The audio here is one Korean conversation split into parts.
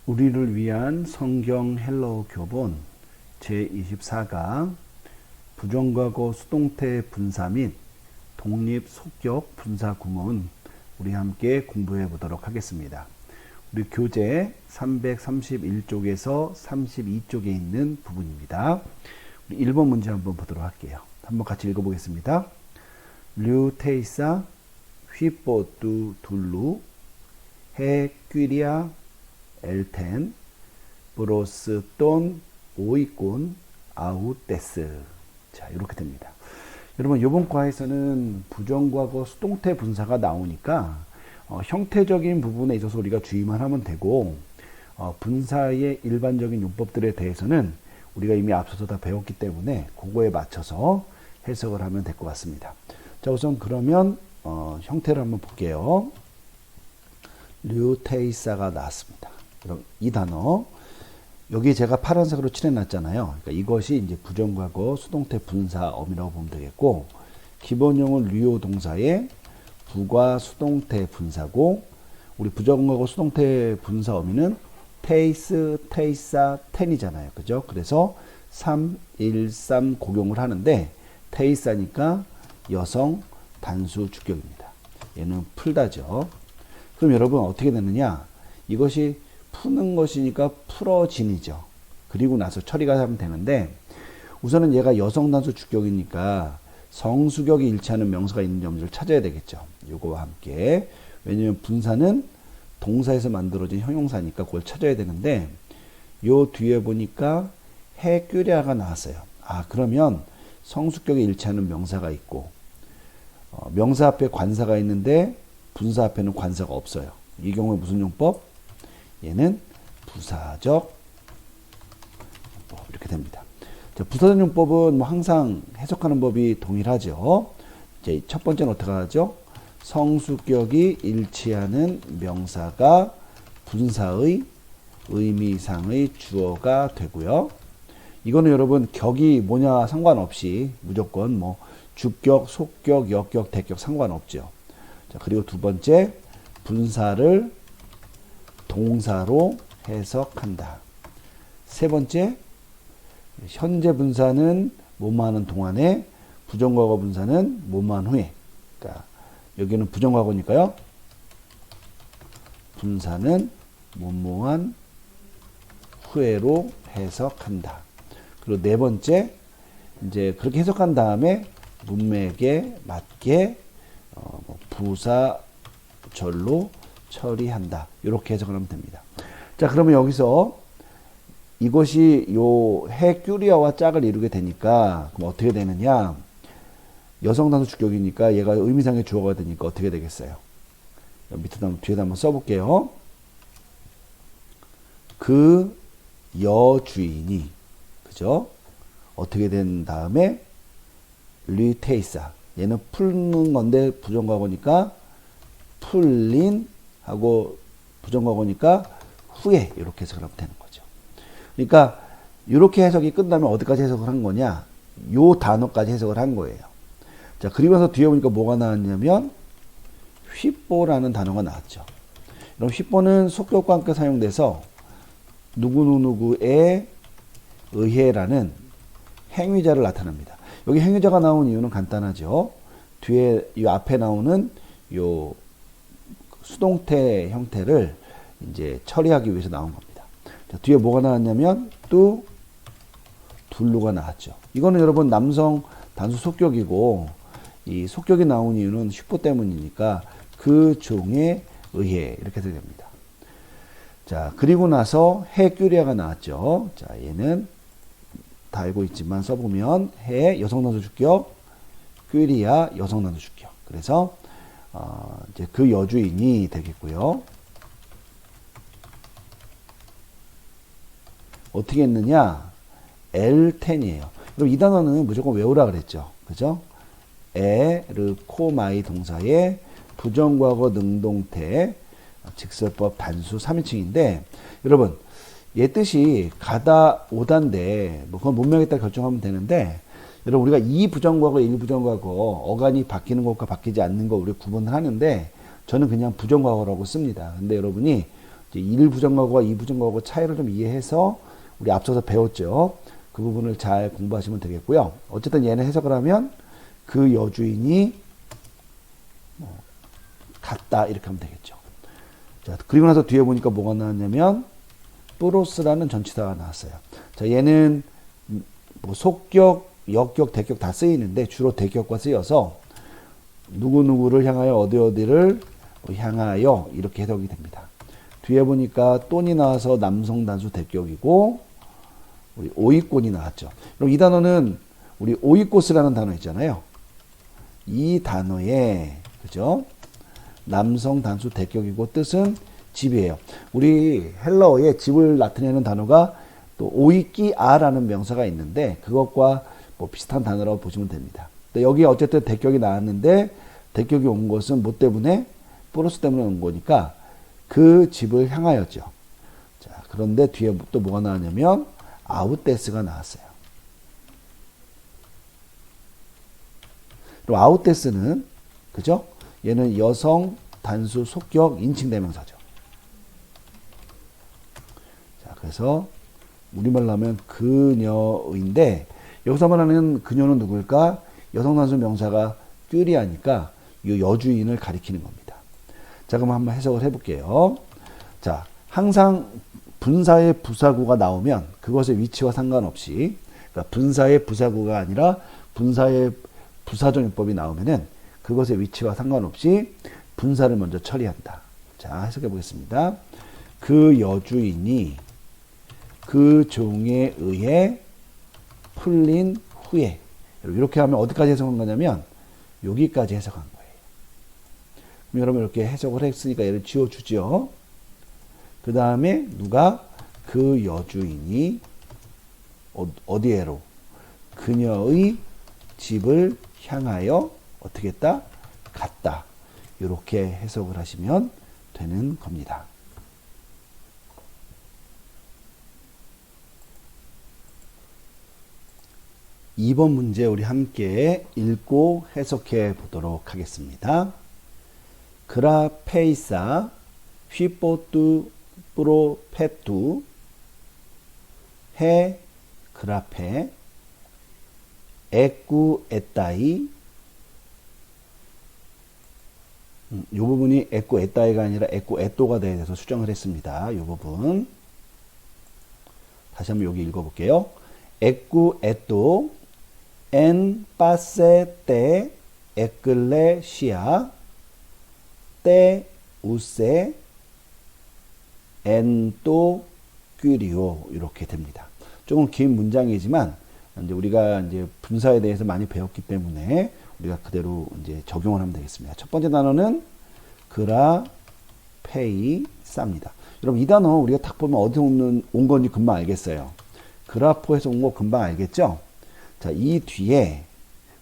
우리를 위한 성경 헬러 교본 제24강 부정과거 수동태 분사 및 독립 속격 분사 구문 우리 함께 공부해 보도록 하겠습니다. 우리 교재 331쪽에서 32쪽에 있는 부분입니다. 우리 1번 문제 한번 보도록 할게요. 한번 같이 읽어보겠습니다. 류테이사 휘뽀뚜 둘루 해귀리아 엘텐 브로스 돈 오이콘 아우테스. 자, 이렇게 됩니다. 여러분, 이번 과에서는 부정과거 수동태 분사가 나오니까 형태적인 부분에 있어서 우리가 주의만 하면 되고, 분사의 일반적인 용법들에 대해서는 우리가 이미 앞서서 다 배웠기 때문에 그거에 맞춰서 해석을 하면 될 것 같습니다. 자, 우선 그러면 형태를 한번 볼게요. 류테이사가 나왔습니다. 그럼 이 단어, 여기 제가 파란색으로 칠해놨잖아요. 그러니까 이것이 이제 부정과거 수동태 분사어미라고 보면 되겠고, 기본형은 류요 동사의 부과 수동태 분사고, 우리 부정과거 수동태 분사어미는 테이스, 테이사, 텐이잖아요. 그죠? 그래서 3, 1, 3 고용을 하는데, 테이사니까 여성 단수 주격입니다. 얘는 풀다죠. 그럼 여러분 어떻게 되느냐? 이것이 푸는 것이니까 풀어진이죠. 그리고 나서 처리가 하면 되는데, 우선은 얘가 여성 단수 주격이니까 성수격이 일치하는 명사가 있는 점을 찾아야 되겠죠. 요거와 함께. 왜냐면 분사는 동사에서 만들어진 형용사니까 그걸 찾아야 되는데, 요 뒤에 보니까 해귀랴가 나왔어요. 아, 그러면 성수격이 일치하는 명사가 있고, 명사 앞에 관사가 있는데 분사 앞에는 관사가 없어요. 이 경우에 무슨 용법? 얘는 부사적 용법. 이렇게 됩니다. 자, 부사적 용법은 뭐 항상 해석하는 법이 동일하죠. 이제 첫 번째는 어떻게 하죠? 성수격이 일치하는 명사가 분사의 의미상의 주어가 되고요. 이거는 여러분 격이 뭐냐 상관없이 무조건 뭐 주격, 속격, 역격, 대격 상관없죠. 자, 그리고 두 번째, 분사를 동사로 해석한다. 세 번째, 현재 분사는 뭐뭐 하는 동안에, 부정과거 분사는 뭐뭐 한 후에. 그러니까 여기는 부정과거니까요. 분사는 뭐뭐한 후에로 해석한다. 그리고 네 번째, 이제 그렇게 해석한 다음에 문맥에 맞게 부사절로 처리한다. 이렇게 해석을 하면 됩니다. 자, 그러면 여기서 이것이 요 해규리아와 짝을 이루게 되니까 그럼 어떻게 되느냐? 여성 단수 주격이니까 얘가 의미상의 주어가 되니까 어떻게 되겠어요? 밑에다 뒤에다 한번 써볼게요. 그 여주인이, 그죠? 어떻게 된 다음에 리테이사, 얘는 풀는 건데 부정과거니까 풀린 하고 부정과거니까 후에, 이렇게 해석을 하면 되는 거죠. 그러니까 이렇게 해석이 끝나면 어디까지 해석을 한 거냐? 요 단어까지 해석을 한 거예요. 자, 그리고 나서 뒤에 보니까 뭐가 나왔냐면 휘뽀라는 단어가 나왔죠. 그럼 휘뽀는 속격과 함께 사용돼서 누구누구에 의해라는 행위자를 나타냅니다. 여기 행위자가 나온 이유는 간단하죠. 뒤에 이 앞에 나오는 요 수동태 형태를 이제 처리하기 위해서 나온 겁니다. 자, 뒤에 뭐가 나왔냐면 뚜 둘루가 나왔죠. 이거는 여러분 남성 단수 속격이고, 이 속격이 나온 이유는 휘포 때문이니까 그 종에 의해 이렇게 됩니다. 자, 그리고 나서 해규리아가 나왔죠. 자, 얘는 다 알고 있지만 써보면 해 여성 단수 주격, 꾀리아 여성 단수 주격. 그래서 이제 그 여주인이 되겠고요. 어떻게 했느냐? 엘텐이에요. 그럼 이 단어는 무조건 외우라 그랬죠. 그죠? 에르코마이 동사의 부정과거 능동태 직설법 단수 3인칭인데, 여러분 얘 뜻이 가다 오다인데 뭐 그건 문맥에 따라 결정하면 되는데, 여러분 우리가 이 부정과거, 일 부정과거 어간이 바뀌는 것과 바뀌지 않는 거 우리 구분을 하는데, 저는 그냥 부정과거라고 씁니다. 근데 여러분이 이제 1 부정과거와 2 부정과거 차이를 좀 이해해서 우리 앞서서 배웠죠. 그 부분을 잘 공부하시면 되겠고요. 어쨌든 얘는 해석을 하면 그 여주인이 같다 이렇게 하면 되겠죠. 자, 그리고 나서 뒤에 보니까 뭐가 나왔냐면 프로스라는 전치사가 나왔어요. 자, 얘는 뭐 속격, 역격, 대격 다 쓰이는데 주로 대격과 쓰여서 누구누구를 향하여 어디를 향하여 이렇게 해석이 됩니다. 뒤에 보니까 또니 나와서 남성 단수 대격이고 우리 오이꽃이 나왔죠. 그럼 이 단어는 우리 오이꽃이라는 단어 있잖아요. 이 단어에 그죠? 남성 단수 대격이고 뜻은 집이에요. 우리 헬라어에 집을 나타내는 단어가 또 오이끼아라는 명사가 있는데 그것과 뭐 비슷한 단어라고 보시면 됩니다. 여기 어쨌든 대격이 나왔는데 대격이 온 것은 뭐 때문에? 프로스 때문에 온 거니까 그 집을 향하였죠. 자, 그런데 뒤에 또 뭐가 나왔냐면 아우테스가 나왔어요. 그럼 아우테스는 그죠? 얘는 여성 단수 속격 인칭 대명사죠. 자, 그래서 우리말로 하면 그녀인데 여기서 말하는 그녀는 누구일까? 여성 단수 명사가 큐리아니까 이 여주인을 가리키는 겁니다. 자, 그럼 한번 해석을 해볼게요. 자, 항상 분사의 부사구가 나오면 그것의 위치와 상관없이 그러니까 분사의 부사구가 아니라 분사의 부사정용법이 나오면은 그것의 위치와 상관없이 분사를 먼저 처리한다. 자, 해석해 보겠습니다. 그 여주인이 그 종에 의해 풀린 후에 이렇게 하면 어디까지 해석한 거냐면 여기까지 해석한 거예요. 그럼 여러분 이렇게 해석을 했으니까 얘를 지워주죠. 그 다음에 누가 그 여주인이 어디에로 그녀의 집을 향하여 어떻게 했다? 갔다. 이렇게 해석을 하시면 되는 겁니다. 2번 문제 우리 함께 읽고 해석해 보도록 하겠습니다. 그라페이사 휘포뚜 프로페투 해 그라페 에꾸 에따이 이 부분이 에꾸 에따이가 아니라 에꾸 에또가 돼서 수정을 했습니다. 이 부분 다시 한번 여기 읽어볼게요. 에꾸 에또 엔 파세 테 에클레시아 테 우세 엔또 퀴리오 이렇게 됩니다. 조금 긴 문장이지만 이제 우리가 이제 분사에 대해서 많이 배웠기 때문에 우리가 그대로 이제 적용을 하면 되겠습니다. 첫 번째 단어는 그라페이사입니다. 여러분 이 단어 우리가 딱 보면 어디서 온 건지 금방 알겠어요. 그라포에서 온 거 금방 알겠죠? 자, 이 뒤에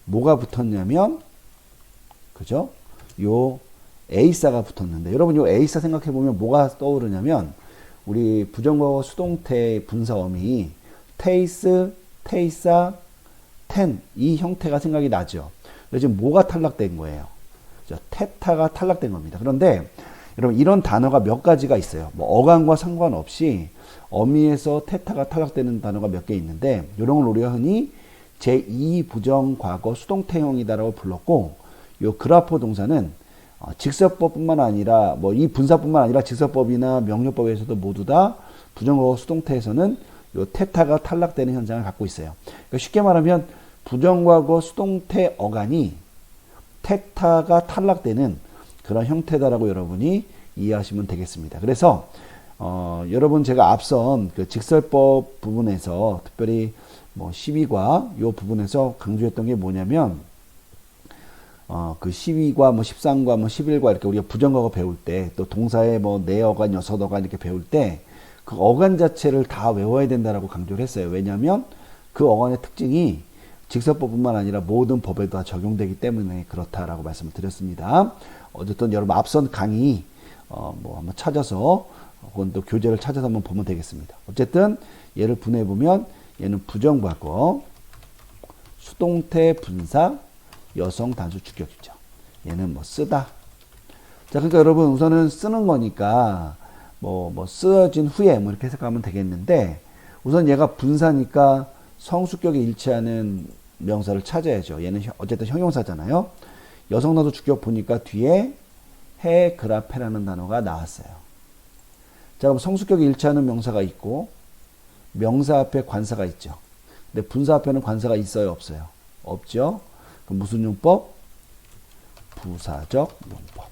뭐가 붙었냐면 그죠? 요 에이사가 붙었는데 여러분 요 에이사 생각해 보면 뭐가 떠오르냐면 우리 부정과거 수동태 분사어미 테이스, 테이사, 텐 이 형태가 생각이 나죠. 지금 뭐가 탈락된 거예요? 테타가 탈락된 겁니다. 그런데 여러분 이런 단어가 몇 가지가 있어요. 뭐 어간과 상관없이 어미에서 테타가 탈락되는 단어가 몇 개 있는데 이런 걸 우리가 흔히 제2 부정과거 수동태형이다라고 불렀고 요 그라포 동사는 직설법뿐만 아니라 뭐 이 분사뿐만 아니라 직설법이나 명료법에서도 모두 다 부정과거 수동태에서는 요 테타가 탈락되는 현상을 갖고 있어요. 그러니까 쉽게 말하면 부정과거 수동태 어간이 테타가 탈락되는 그런 형태다라고 여러분이 이해하시면 되겠습니다. 그래서 여러분 제가 앞선 그 직설법 부분에서 특별히 뭐 12과 요 부분에서 강조했던 게 뭐냐면 그 12과 뭐 13과 뭐 11과 이렇게 우리가 부정과거 배울 때 또 동사의 뭐 네 어간, 여섯 어간 이렇게 배울 때 그 어간 자체를 다 외워야 된다라고 강조를 했어요. 왜냐하면 그 어간의 특징이 직설법뿐만 아니라 모든 법에도 다 적용되기 때문에 그렇다라고 말씀을 드렸습니다. 어쨌든 여러분 앞선 강의 뭐 한번 찾아서 혹은 또 교재를 찾아서 한번 보면 되겠습니다. 어쨌든 얘를 분해해 보면 얘는 부정과거 수동태 분사 여성 단수 주격이죠. 얘는 뭐 쓰다. 자, 그러니까 여러분 우선은 쓰는 거니까 뭐 쓰여진 후에 뭐 이렇게 해석하면 되겠는데, 우선 얘가 분사니까 성수격이 일치하는 명사를 찾아야죠. 얘는 어쨌든 형용사잖아요. 여성단수 주격 보니까 뒤에 해, 그라페라는 단어가 나왔어요. 자, 그럼 성수격이 일치하는 명사가 있고 명사 앞에 관사가 있죠. 근데 분사 앞에는 관사가 있어요, 없어요? 없죠. 그럼 무슨 용법? 부사적 용법.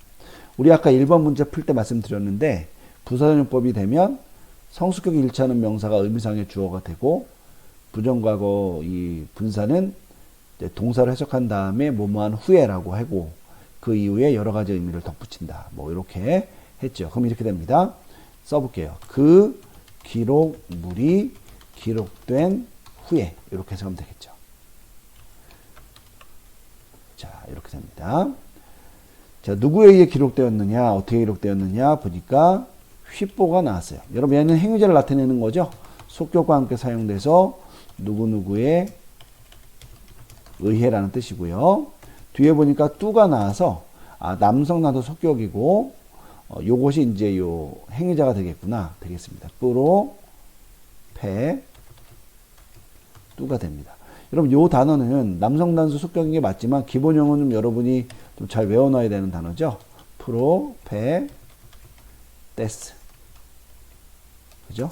우리 아까 1번 문제 풀 때 말씀드렸는데, 부사적 용법이 되면 성수격이 일치하는 명사가 의미상의 주어가 되고, 부정과거 이 분사는 이제 동사를 해석한 다음에 뭐뭐한 후에라고 하고, 그 이후에 여러 가지 의미를 덧붙인다. 뭐 이렇게 했죠. 그럼 이렇게 됩니다. 써볼게요. 그 기록물이 기록된 후에, 이렇게 해석하면 되겠죠. 자, 이렇게 됩니다. 자, 누구에 의해 기록되었느냐, 어떻게 기록되었느냐 보니까 휘뽀가 나왔어요. 여러분, 얘는 행위자를 나타내는 거죠. 속격과 함께 사용돼서 누구누구에 의해라는 뜻이고요. 뒤에 보니까 뚜가 나와서 남성 나도 속격이고, 요것이 이제 요 행위자가 되겠구나, 되겠습니다. 뿌로 패 뚜가 됩니다. 여러분, 요 단어는 남성 단수 속격인 게 맞지만 기본형은 좀 여러분이 좀 잘 외워놔야 되는 단어죠. 프로 패 떼스, 그죠?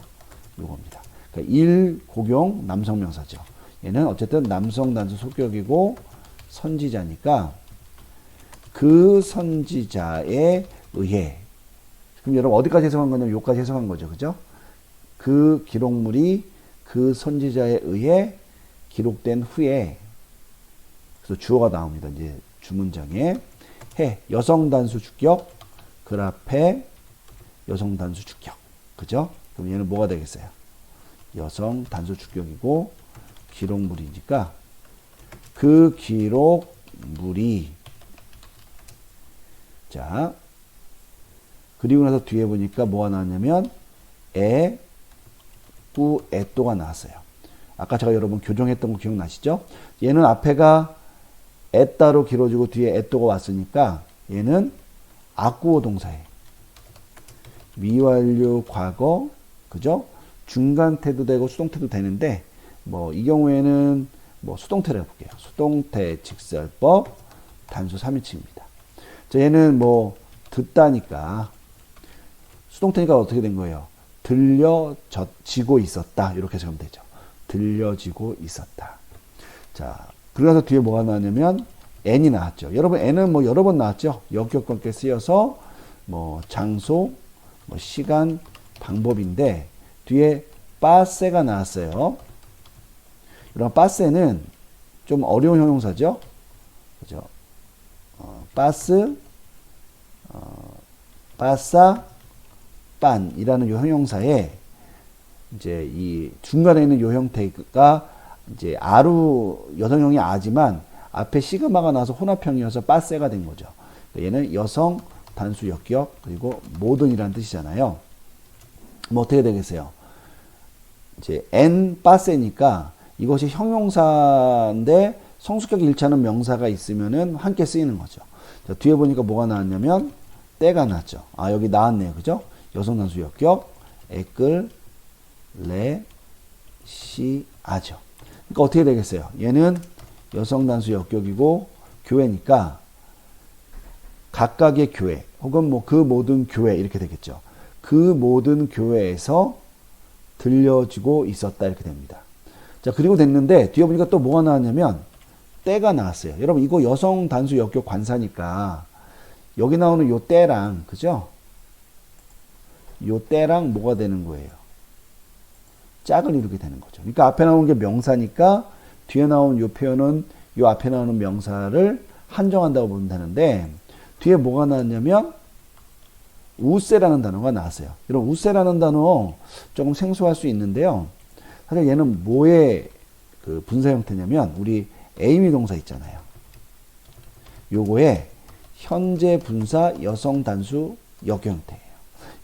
요겁니다. 그러니까 일곡용 남성 명사죠. 얘는 어쨌든 남성 단수 속격이고 선지자니까 그 선지자에 의해. 그럼 여러분 어디까지 해석한 거냐면 요까지 해석한 거죠. 그죠? 그 기록물이 그 선지자에 의해 기록된 후에, 그래서 주어가 나옵니다. 이제 주문장에 해, 여성 단수 주격, 그라페 여성 단수 주격. 그죠? 그럼 얘는 뭐가 되겠어요? 여성 단수 주격이고 기록물이니까 그 기록물이. 자, 그리고 나서 뒤에 보니까 뭐가 나왔냐면 꾸, 에또가 나왔어요. 아까 제가 여러분 교정했던 거 기억나시죠? 얘는 앞에가 에따로 길어지고 뒤에 에또가 왔으니까 얘는 악구어 동사에 미완료 과거, 그죠? 중간태도 되고 수동태도 되는데, 뭐 이 경우에는 뭐 수동태를 해볼게요. 수동태 직설법 단수 3인칭입니다. 자, 얘는 뭐 듣다니까 수동태니까 어떻게 된 거예요? 들려지고 있었다. 이렇게 적으면 되죠. 들려지고 있었다. 자, 그러면서 뒤에 뭐가 나왔냐면 n이 나왔죠. 여러분, n은 뭐 여러 번 나왔죠. 역격관계 쓰여서 뭐 장소, 뭐 시간, 방법인데 뒤에 빠세가 나왔어요. 여러분, 빠세는 좀 어려운 형용사죠. 그죠? 빠스, 빠싸, 빤이라는 요 형용사에 이제 이 중간에 있는 요 형태가 이제 아루, 여성형이 아지만 앞에 시그마가 나와서 혼합형이어서 빠세가 된 거죠. 얘는 여성 단수 역격 그리고 모든이라는 뜻이잖아요. 뭐 어떻게 되겠어요? 이제 n 빠세니까 이것이 형용사인데 성수격이 일치하는 명사가 있으면은 함께 쓰이는 거죠. 자, 뒤에 보니까 뭐가 나왔냐면 때가 나왔죠. 아, 여기 나왔네요. 그죠? 여성 단수 역격 에끌 레 시 아죠. 그러니까 어떻게 되겠어요? 얘는 여성 단수 역격이고 교회니까 각각의 교회 혹은 뭐 그 모든 교회 이렇게 되겠죠. 그 모든 교회에서 들려지고 있었다 이렇게 됩니다. 자, 그리고 됐는데 뒤에 보니까 또 뭐가 나왔냐면 때가 나왔어요. 여러분, 이거 여성 단수 역격 관사니까 여기 나오는 요 때랑, 그죠? 요 때랑 뭐가 되는 거예요? 짝을 이루게 되는 거죠. 그러니까 앞에 나오는 게 명사니까 뒤에 나온 요 표현은 요 앞에 나오는 명사를 한정한다고 보면 되는데, 뒤에 뭐가 나왔냐면 우세라는 단어가 나왔어요. 여러분, 우세라는 단어 조금 생소할 수 있는데요. 사실 얘는 뭐의 그 분사 형태냐면 우리 에이미 동사 있잖아요. 요거의 현재 분사 여성 단수 역격 형태예요.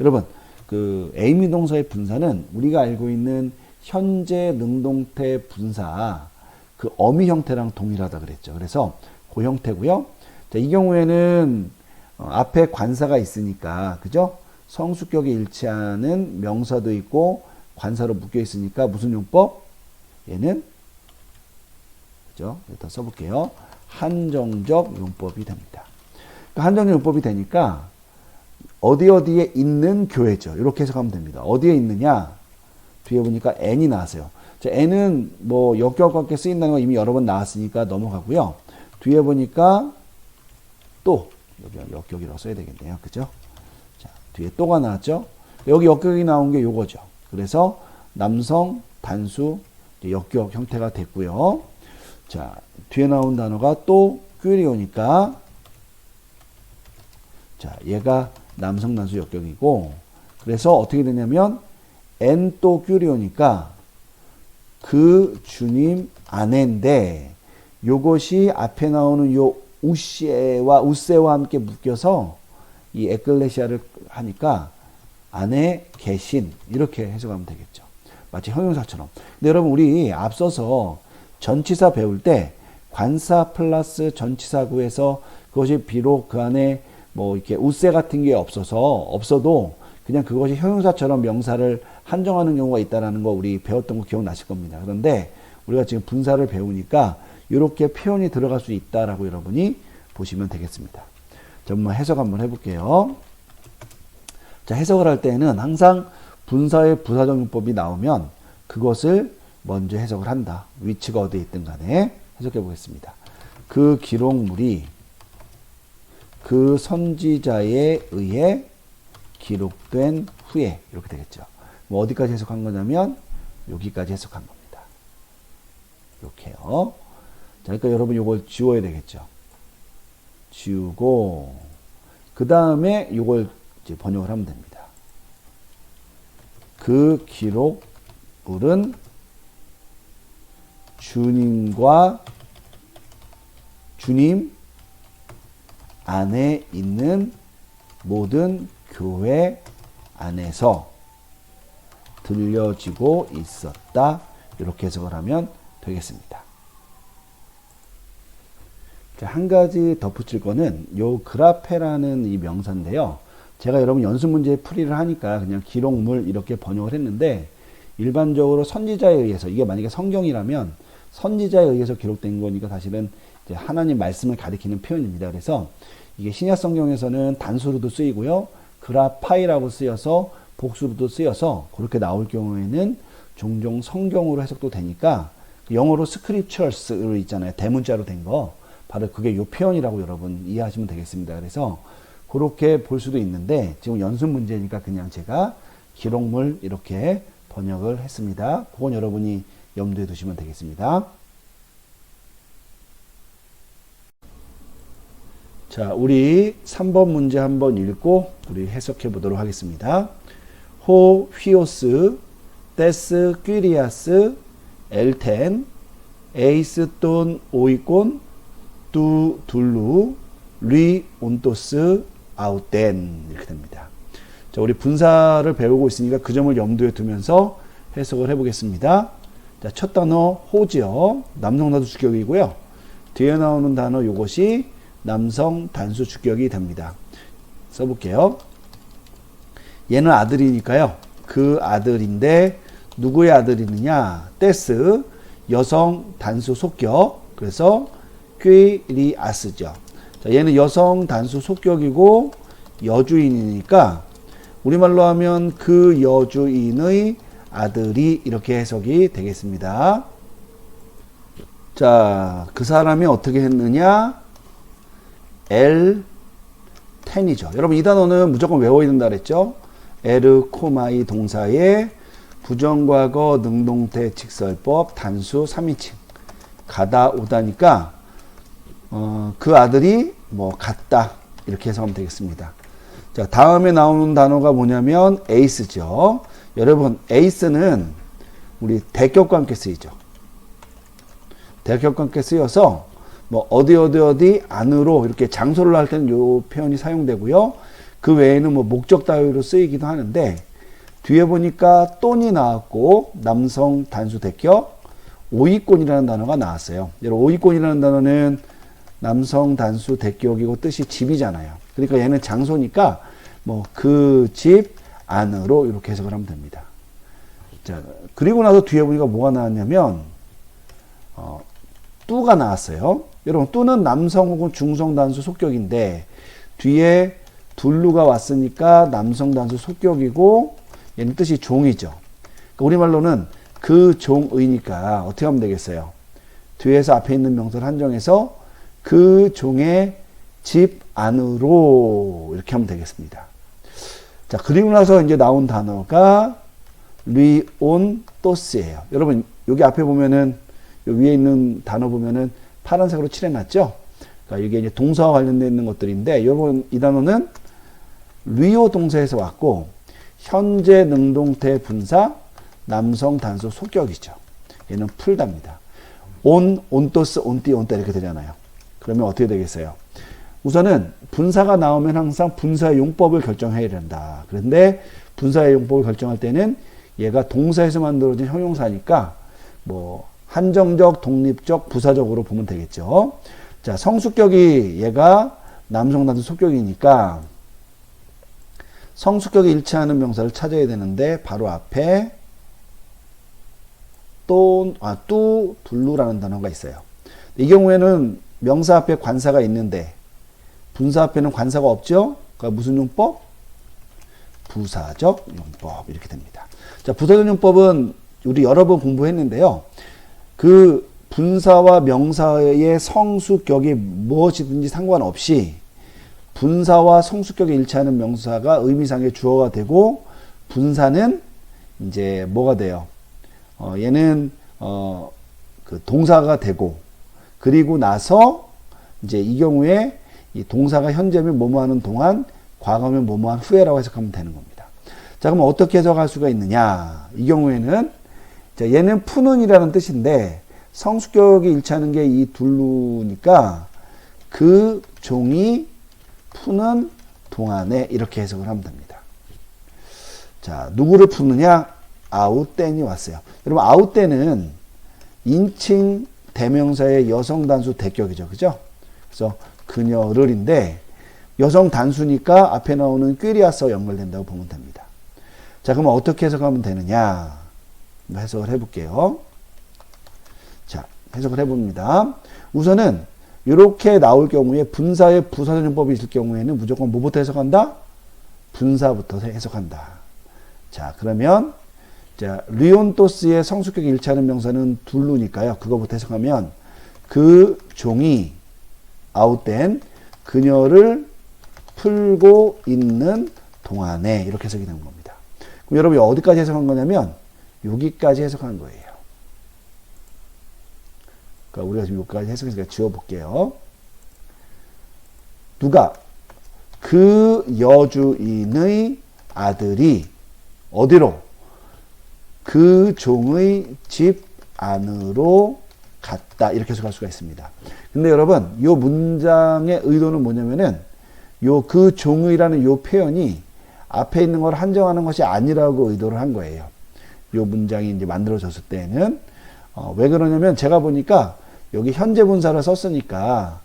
여러분, 그 에이미 동사의 분사는 우리가 알고 있는 현재 능동태 분사 그 어미 형태랑 동일하다 그랬죠. 그래서 그 형태고요. 자, 이 경우에는 앞에 관사가 있으니까, 그죠? 성수격에 일치하는 명사도 있고 관사로 묶여 있으니까 무슨 용법? 얘는 그죠? 일단 써볼게요. 한정적 용법이 됩니다. 한정적 용법이 되니까 어디에 있는 교회죠. 이렇게 해석하면 됩니다. 어디에 있느냐? 뒤에 보니까 n이 나왔어요. 자, n은 뭐 역격과 함께 쓰인다는 거 이미 여러 번 나왔으니까 넘어가고요. 뒤에 보니까 또 여기 역격이라고 써야 되겠네요. 그죠? 자, 뒤에 또가 나왔죠. 여기 역격이 나온 게 요거죠. 그래서 남성 단수 역격 형태가 됐고요. 자, 뒤에 나온 단어가 또 큐리오니까 자, 얘가 남성 단수 역격이고 그래서 어떻게 되냐면 n 또 큐리오니까 그 주님 아내인데 요것이 앞에 나오는 요 우세와 함께 묶여서 이 에클레시아를 하니까 안에 계신 이렇게 해석하면 되겠죠. 마치 형용사처럼. 근데 여러분 우리 앞서서 전치사 배울 때 관사 플러스 전치사 구해서 그것이 비록 그 안에 뭐 이렇게 우세 같은 게 없어도 그냥 그것이 형용사처럼 명사를 한정하는 경우가 있다라는 거 우리 배웠던 거 기억나실 겁니다. 그런데 우리가 지금 분사를 배우니까 이렇게 표현이 들어갈 수 있다라고 여러분이 보시면 되겠습니다. 자, 한번 해석 한번 해볼게요. 자, 해석을 할 때는 항상 분사의 부사적 용법이 나오면 그것을 먼저 해석을 한다. 위치가 어디에 있든 간에 해석해 보겠습니다. 그 기록물이 그 선지자에 의해 기록된 후에 이렇게 되겠죠. 뭐 어디까지 해석한 거냐면 여기까지 해석한 겁니다. 이렇게요. 자, 그러니까 여러분 이걸 지워야 되겠죠. 지우고 그 다음에 이걸 이제 번역을 하면 됩니다. 그 기록물은 주님 안에 있는 모든 교회 안에서 들려지고 있었다. 이렇게 해석을 하면 되겠습니다. 자, 한 가지 덧붙일 거는 요 그라페라는 이 명사인데요. 제가 여러분 연습 문제 풀이를 하니까 그냥 기록물 이렇게 번역을 했는데 일반적으로 선지자에 의해서 이게 만약에 성경이라면 선지자에 의해서 기록된 거니까 사실은 이제 하나님 말씀을 가리키는 표현입니다. 그래서 이게 신약 성경에서는 단수로도 쓰이고요. 그라파이라고 쓰여서 복수로도 쓰여서 그렇게 나올 경우에는 종종 성경으로 해석도 되니까 영어로 스크립처스로 있잖아요. 대문자로 된 거. 바로 그게 요 표현이라고 여러분 이해하시면 되겠습니다. 그래서 그렇게 볼 수도 있는데 지금 연습 문제니까 그냥 제가 기록물 이렇게 번역을 했습니다. 그건 여러분이 염두에 두시면 되겠습니다. 자, 우리 3번 문제 한번 읽고 우리 해석해 보도록 하겠습니다. 호 휘오스 데스 퀴리아스 엘텐 에이스 돈 오이콘 두 둘루 리 온토스 아우텐 이렇게 됩니다. 자, 우리 분사를 배우고 있으니까 그 점을 염두에 두면서 해석을 해보겠습니다. 자, 첫 단어 호지요. 남성 단수 주격이고요. 뒤에 나오는 단어 요것이 남성 단수 주격이 됩니다. 써볼게요. 얘는 아들이니까요. 그 아들인데 누구의 아들이느냐? 떼스 여성 단수 속격. 그래서 퀴리아스죠. 자, 얘는 여성 단수 속격이고 여주인이니까 우리말로 하면 그 여주인의 아들이 이렇게 해석이 되겠습니다. 자, 그 사람이 어떻게 했느냐? 엘텐이죠. 여러분 이 단어는 무조건 외워야 된다 그랬죠? 에르 코마이 동사의 부정과거 능동태 직설법 단수 3인칭 가다 오다니까 그 아들이 뭐 갔다 이렇게 해석하면 되겠습니다. 자, 다음에 나오는 단어가 뭐냐면 에이스죠. 여러분 에이스는 우리 대격과 함께 쓰이죠. 대격과 함께 쓰여서 뭐 어디 안으로 이렇게 장소를 할 때는 이 표현이 사용되고요. 그 외에는 뭐 목적 따위로 쓰이기도 하는데 뒤에 보니까 똔이 나왔고 남성 단수 대격 오이콘이라는 단어가 나왔어요. 여러분 오이콘이라는 단어는 남성 단수 대격이고 뜻이 집이잖아요. 그러니까 얘는 장소니까 뭐 그 집 안으로 이렇게 해석을 하면 됩니다. 자, 그리고 나서 뒤에 보니까 뭐가 나왔냐면 뚜가 나왔어요. 여러분, 뚜는 남성 혹은 중성 단수 속격인데 뒤에 둘루가 왔으니까 남성 단수 속격이고 얘는 뜻이 종이죠. 그러니까 우리말로는 그 종의니까 어떻게 하면 되겠어요? 뒤에서 앞에 있는 명사를 한정해서 그 종의 집 안으로 이렇게 하면 되겠습니다. 자, 그리고 나서 이제 나온 단어가 리온토스예요. 여러분, 여기 앞에 보면은 위에 있는 단어 보면은 파란색으로 칠해놨죠? 그러니까 이게 이제 동사와 관련되어 있는 것들인데, 여러분, 이 단어는 리오 동사에서 왔고, 현재 능동태 분사, 남성 단수 속격이죠. 얘는 풀다입니다. 온토스, 온띠, 온따 이렇게 되잖아요. 그러면 어떻게 되겠어요? 우선은 분사가 나오면 항상 분사의 용법을 결정해야 된다. 그런데 분사의 용법을 결정할 때는 얘가 동사에서 만들어진 형용사니까 뭐 한정적, 독립적, 부사적으로 보면 되겠죠. 자, 성수격이 얘가 남성 단수 속격이니까 성수격이 일치하는 명사를 찾아야 되는데 바로 앞에 뚜, 둘루라는 단어가 있어요. 이 경우에는 명사 앞에 관사가 있는데 분사 앞에는 관사가 없죠? 그러니까 무슨 용법? 부사적 용법 이렇게 됩니다. 자, 부사적 용법은 우리 여러 번 공부했는데요. 그 분사와 명사의 성수격이 무엇이든지 상관없이 분사와 성수격이 일치하는 명사가 의미상의 주어가 되고 분사는 이제 뭐가 돼요? 얘는 그 동사가 되고 그리고 나서 이제 이 경우에 이 동사가 현재면 뭐뭐 하는 동안 과거면 뭐뭐 한 후에라고 해석하면 되는 겁니다. 자, 그럼 어떻게 해석할 수가 있느냐? 이 경우에는 자, 얘는 푸는이라는 뜻인데 성수격이 일치하는 게 이 둘루니까 그 종이 푸는 동안에 이렇게 해석을 하면 됩니다. 자, 누구를 푸느냐? 아웃댄이 왔어요. 여러분, 아웃댄은 인칭 대명사의 여성 단수 대격이죠. 그죠? 그래서 그녀를인데 여성 단수니까 앞에 나오는 꾀리아스와 연결된다고 보면 됩니다. 자, 그러면 어떻게 해석하면 되느냐? 해석을 해볼게요. 자, 해석을 해봅니다. 우선은 이렇게 나올 경우에 분사의 부사적 용법이 있을 경우에는 무조건 뭐부터 해석한다? 분사부터 해석한다. 자, 그러면 자, 리온토스의 성수격이 일치하는 명사는 둘루니까요. 그거부터 해석하면 그 종이 아웃된 그녀를 풀고 있는 동안에 이렇게 해석이 되는 겁니다. 그럼 여러분이 어디까지 해석한 거냐면 여기까지 해석한 거예요. 그러니까 우리가 지금 여기까지 해석해서 지워볼게요. 누가 그 여주인의 아들이 어디로? 그 종의 집 안으로 갔다. 이렇게 해석할 수가 있습니다. 근데 여러분, 이 문장의 의도는 뭐냐면은 요 그 종의라는 요 표현이 앞에 있는 걸 한정하는 것이 아니라고 의도를 한 거예요. 요 문장이 이제 만들어졌을 때는 왜 그러냐면 제가 보니까 여기 현재 분사를 썼으니까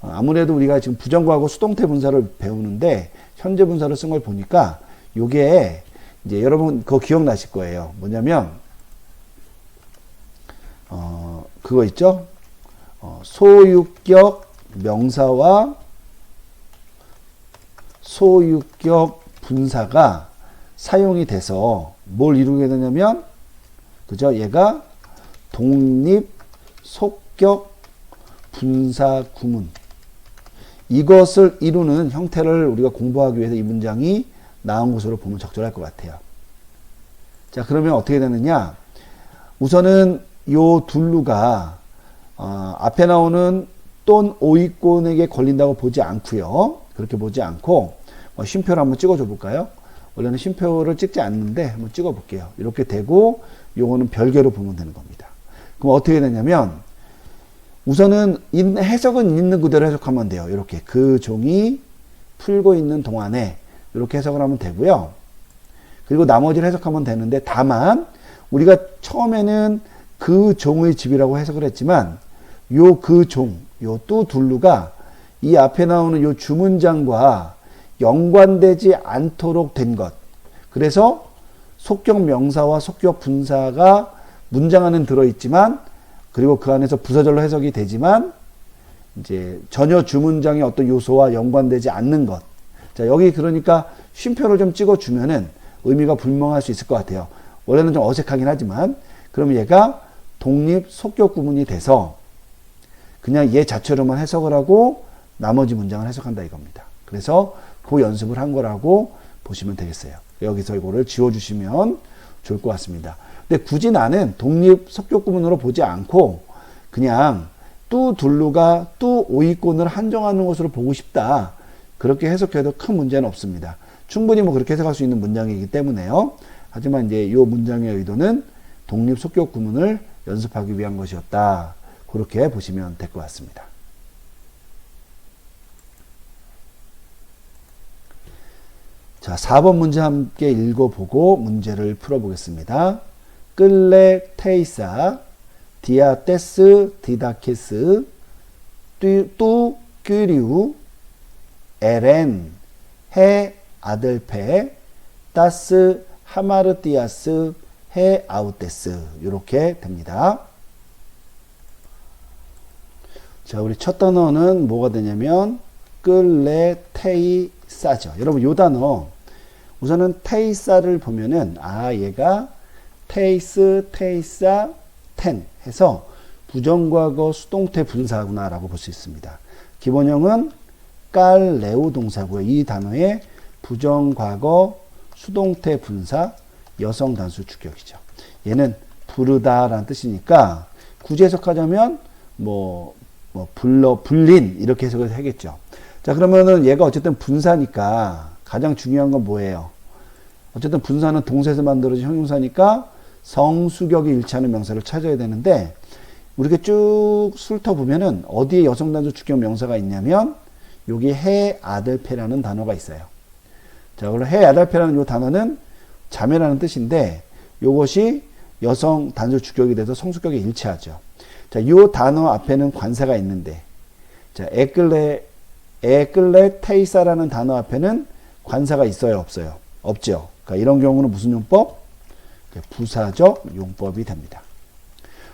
아무래도 우리가 지금 부정구하고 수동태 분사를 배우는데 현재 분사를 쓴 걸 보니까 요게 이제 여러분 그거 기억나실 거예요. 뭐냐면 그거 있죠? 소유격 명사와 소유격 분사가 사용이 돼서 뭘 이루게 되냐면 그죠? 얘가 독립 속격 분사 구문 이것을 이루는 형태를 우리가 공부하기 위해서 이 문장이 나온 것으로 보면 적절할 것 같아요. 자, 그러면 어떻게 되느냐? 우선은 요 둘루가 앞에 나오는 똔 오이권에게 걸린다고 보지 않고요. 그렇게 보지 않고 쉼표를 한번 찍어줘 볼까요? 원래는 쉼표를 찍지 않는데 한번 찍어 볼게요. 이렇게 되고 요거는 별개로 보면 되는 겁니다. 그럼 어떻게 되냐면 우선은 해석은 있는 그대로 해석하면 돼요. 이렇게 그 종이 풀고 있는 동안에 이렇게 해석을 하면 되고요. 그리고 나머지를 해석하면 되는데 다만 우리가 처음에는 그 종의 집이라고 해석을 했지만 요 그 종, 요 또 둘루가 이 앞에 나오는 요 주문장과 연관되지 않도록 된 것. 그래서 속격 명사와 속격 분사가 문장 안에 들어있지만, 그리고 그 안에서 부사절로 해석이 되지만, 이제 전혀 주문장의 어떤 요소와 연관되지 않는 것. 자, 여기 그러니까 쉼표를 좀 찍어주면은 의미가 분명할 수 있을 것 같아요. 원래는 좀 어색하긴 하지만, 그럼 얘가 독립 속격 구문이 돼서 그냥 얘 자체로만 해석을 하고 나머지 문장을 해석한다 이겁니다. 그래서 그 연습을 한 거라고 보시면 되겠어요. 여기서 이거를 지워주시면 좋을 것 같습니다. 근데 굳이 나는 독립 속격 구문으로 보지 않고 그냥 뚜 둘루가 뚜 오이꾼을 한정하는 것으로 보고 싶다. 그렇게 해석해도 큰 문제는 없습니다. 충분히 뭐 그렇게 해석할 수 있는 문장이기 때문에요. 하지만 이제 이 문장의 의도는 독립 속격 구문을 연습하기 위한 것이었다. 그렇게 보시면 될 것 같습니다. 자, 4번 문제 함께 읽어보고 문제를 풀어보겠습니다. 끌레 테이사 디아테스 디다키스 뚜 큐리우 에렌 해 아들페 따스 하마르티아스 해 아우테스 이렇게 됩니다. 자, 우리 첫 단어는 뭐가 되냐면 끌레 테이사죠. 여러분 요 단어 우선은 테이사를 보면은 얘가 테이스 테이사 텐 해서 부정과거 수동태 분사구나 라고 볼 수 있습니다. 기본형은 깔레우 동사고요. 이 단어의 부정과거 수동태 분사 여성 단수 주격이죠. 얘는 부르다 라는 뜻이니까 굳이 해석하자면 불린 이렇게 해석을 하겠죠. 자, 그러면은 얘가 어쨌든 분사니까 가장 중요한 건 뭐예요? 어쨌든 분사는 동사에서 만들어진 형용사니까 성수격이 일치하는 명사를 찾아야 되는데 우리가 쭉 훑어보면은 어디에 여성 단수 주격 명사가 있냐면 여기 해 아들페라는 단어가 있어요. 자, 그럼 해 아들페라는 이 단어는 자매라는 뜻인데 이것이 여성 단수 주격이 돼서 성수격이 일치하죠. 자, 이 단어 앞에는 관사가 있는데 자, 에클레 테이사라는 단어 앞에는 관사가 있어요, 없어요? 없죠. 그러니까 이런 경우는 무슨 용법? 부사적 용법이 됩니다.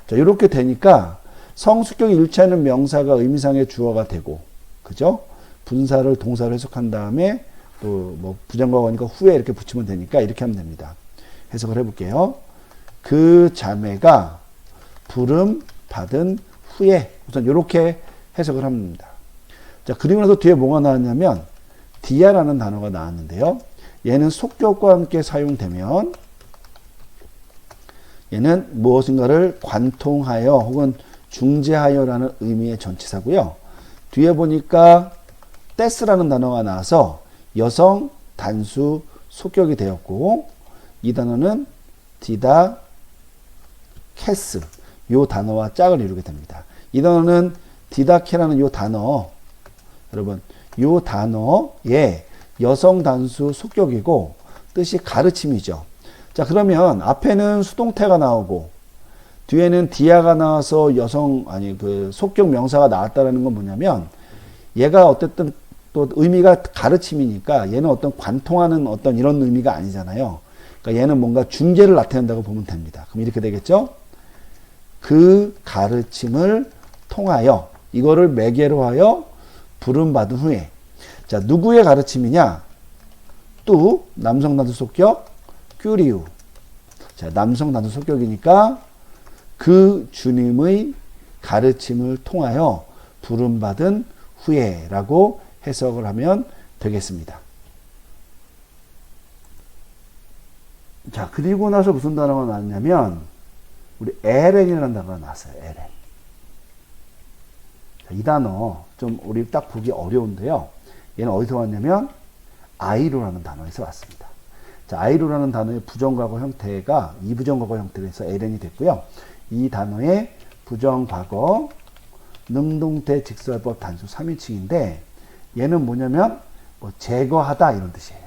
자, 이렇게 되니까 성수격이 일치하는 명사가 의미상의 주어가 되고, 그죠? 분사를 동사로 해석한 다음에 또 뭐 부정과거니까 후에 이렇게 붙이면 되니까 이렇게 하면 됩니다. 해석을 해볼게요. 그 자매가 부름 받은 후에 우선 이렇게 해석을 합니다. 자, 그리고 나서 뒤에 뭐가 나왔냐면 디아라는 단어가 나왔는데요. 얘는 속격과 함께 사용되면 얘는 무엇인가를 관통하여 혹은 중재하여라는 의미의 전치사고요. 뒤에 보니까 떼스라는 단어가 나와서 여성 단수 속격이 되었고 이 단어는 디다 캐스 이 단어와 짝을 이루게 됩니다. 이 단어는 디다케라는 이 단어 여러분 이 단어의 여성 단수 속격이고 뜻이 가르침이죠. 자, 그러면 앞에는 수동태가 나오고 뒤에는 디아가 나와서 속격 명사가 나왔다라는 건 뭐냐면 얘가 어쨌든 또 의미가 가르침이니까 얘는 어떤 관통하는 어떤 이런 의미가 아니잖아요. 그러니까 얘는 뭔가 중재를 나타낸다고 보면 됩니다. 그럼 이렇게 되겠죠? 그 가르침을 통하여 이거를 매개로 하여 부름받은 후에 자, 누구의 가르침이냐? 또 남성 단수 속격 큐리우. 자, 남성 단수 속격이니까 그 주님의 가르침을 통하여 부름받은 후에라고 해석을 하면 되겠습니다. 자, 그리고 나서 무슨 단어가 나왔냐면 우리 에렌이라는 단어가 나왔어요. 에렌. 자, 이 단어 좀 우리 딱 보기 어려운데요. 얘는 어디서 왔냐면 아이로라는 단어에서 왔습니다. 자, 아이로라는 단어의 부정과거 형태가 이부정과거 형태로 해서 에렌이 됐고요. 이 단어의 부정과거 능동태 직설법 단수 3인칭인데 얘는 뭐냐면 제거하다 이런 뜻이에요.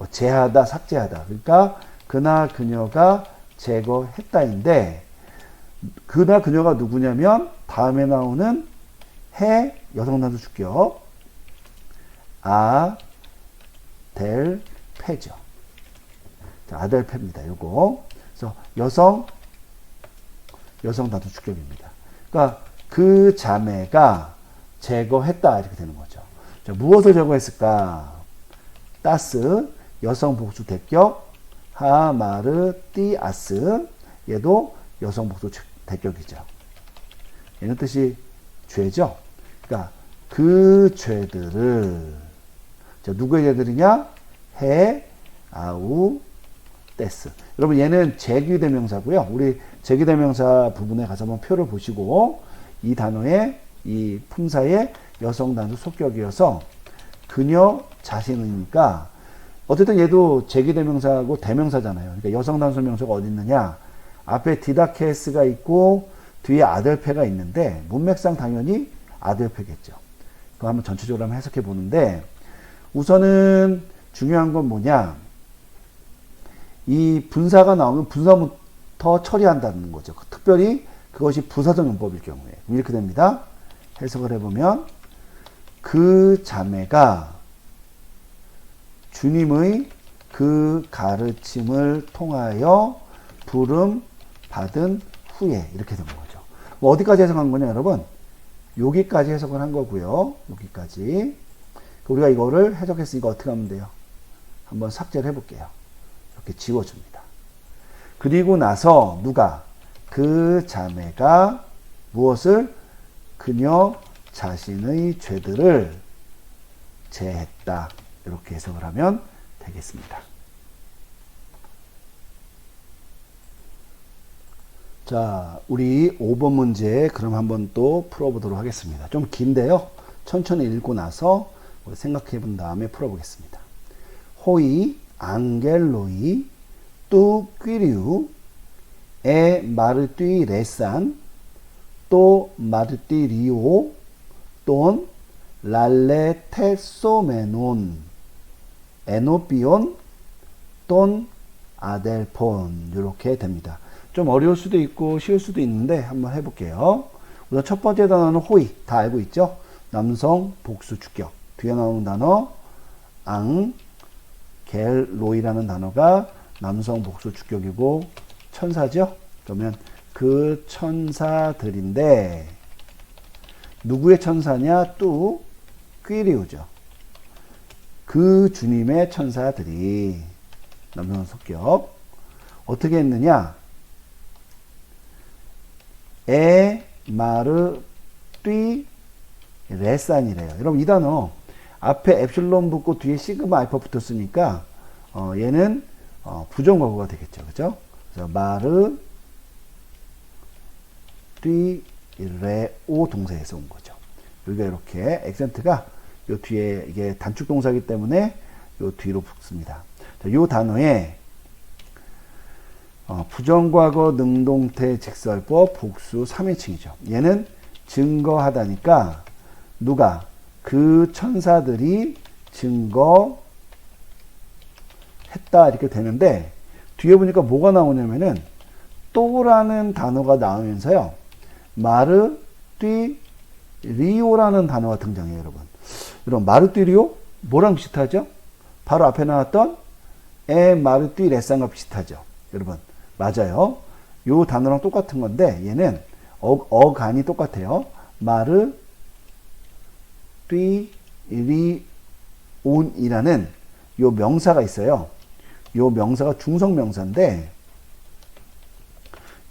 제하다, 삭제하다. 그러니까 그나 그녀가 제거했다인데 그나 그녀가 누구냐면 다음에 나오는 해 여성 단수 주격 아델페죠. 자, 아델페입니다. 요거. 그래서 여성 단수 주격입니다. 그러니까 그 자매가 제거했다 이렇게 되는 거죠. 자, 무엇을 제거했을까? 따스 여성 복수 대격 하마르띠아스 얘도 여성 복수 대격이죠. 얘는 뜻이 죄죠. 그러니까 그 죄들을 자, 누구의 죄들이냐? 해 아우 데스. 여러분 얘는 제기대명사고요. 우리 제기대명사 부분에 가서 한번 표를 보시고 이 단어의 이 품사의 여성 단수 속격이어서 그녀 자신이니까 어쨌든 얘도 제기대명사고 대명사잖아요. 그러니까 여성 단수 명사가 어디 있느냐? 앞에 디다케스가 있고 뒤에 아델페가 있는데 문맥상 당연히 아델페겠죠. 그거 한번 전체적으로 한번 해석해 보는데 우선은 중요한 건 뭐냐? 이 분사가 나오면 분사부터 처리한다는 거죠. 특별히 그것이 부사적 용법일 경우에 이렇게 됩니다. 해석을 해보면 그 자매가 주님의 그 가르침을 통하여 부름 받은 후에 이렇게 된 거죠. 뭐 어디까지 해석한 거냐 여러분? 여기까지 해석을 한 거고요. 여기까지. 우리가 이거를 해석했으니까 어떻게 하면 돼요? 한번 삭제를 해볼게요. 이렇게 지워줍니다. 그리고 나서 누가? 그 자매가 무엇을? 그녀 자신의 죄들을 제했다. 이렇게 해석을 하면 되겠습니다. 자, 우리 5번 문제 그럼 한번 또 풀어보도록 하겠습니다. 좀 긴데요. 천천히 읽고 나서 생각해 본 다음에 풀어보겠습니다. 호이 앙겔로이 뚜 퀴리우 에 마르띠 레산 또 마르띠 리오 돈 랄레 테소메논 에노피온 돈 아델폰 이렇게 됩니다. 좀 어려울 수도 있고 쉬울 수도 있는데 한번 해볼게요. 우선 첫 번째 단어는 호이 다 알고 있죠? 남성 복수 주격. 뒤에 나오는 단어 앙겔로이라는 단어가 남성 복수 주격이고 천사죠? 그러면 그 천사들인데 누구의 천사냐? 또 퀴리우죠. 그 주님의 천사들이 남성 속격 어떻게 했느냐? 에 마르 띠 레산이래요. 여러분 이 단어 앞에 엡실론 붙고 뒤에 시그마 알파 붙었으니까 얘는 부정과거가 되겠죠. 그죠? 그래서 마르 띠 레오 동사에서 온 거죠. 여기가 이렇게 액센트가 요 뒤에 이게 단축 동사이기 때문에 요 뒤로 붙습니다. 자, 요 단어에 부정과거 능동태 직설법 복수 3인칭이죠. 얘는 증거하다니까 누가? 그 천사들이 증거했다 이렇게 되는데 뒤에 보니까 뭐가 나오냐면은 또라는 단어가 나오면서요. 마르 띠 리오라는 단어가 등장해요, 여러분. 여러분 마르 띠 리오 뭐랑 비슷하죠? 바로 앞에 나왔던 에 마르 띠 레산과 비슷하죠. 여러분 맞아요. 요 단어랑 똑같은 건데 얘는 어간이 똑같아요. 마르 띠 리온이라는 요 명사가 있어요. 요 명사가 중성 명사인데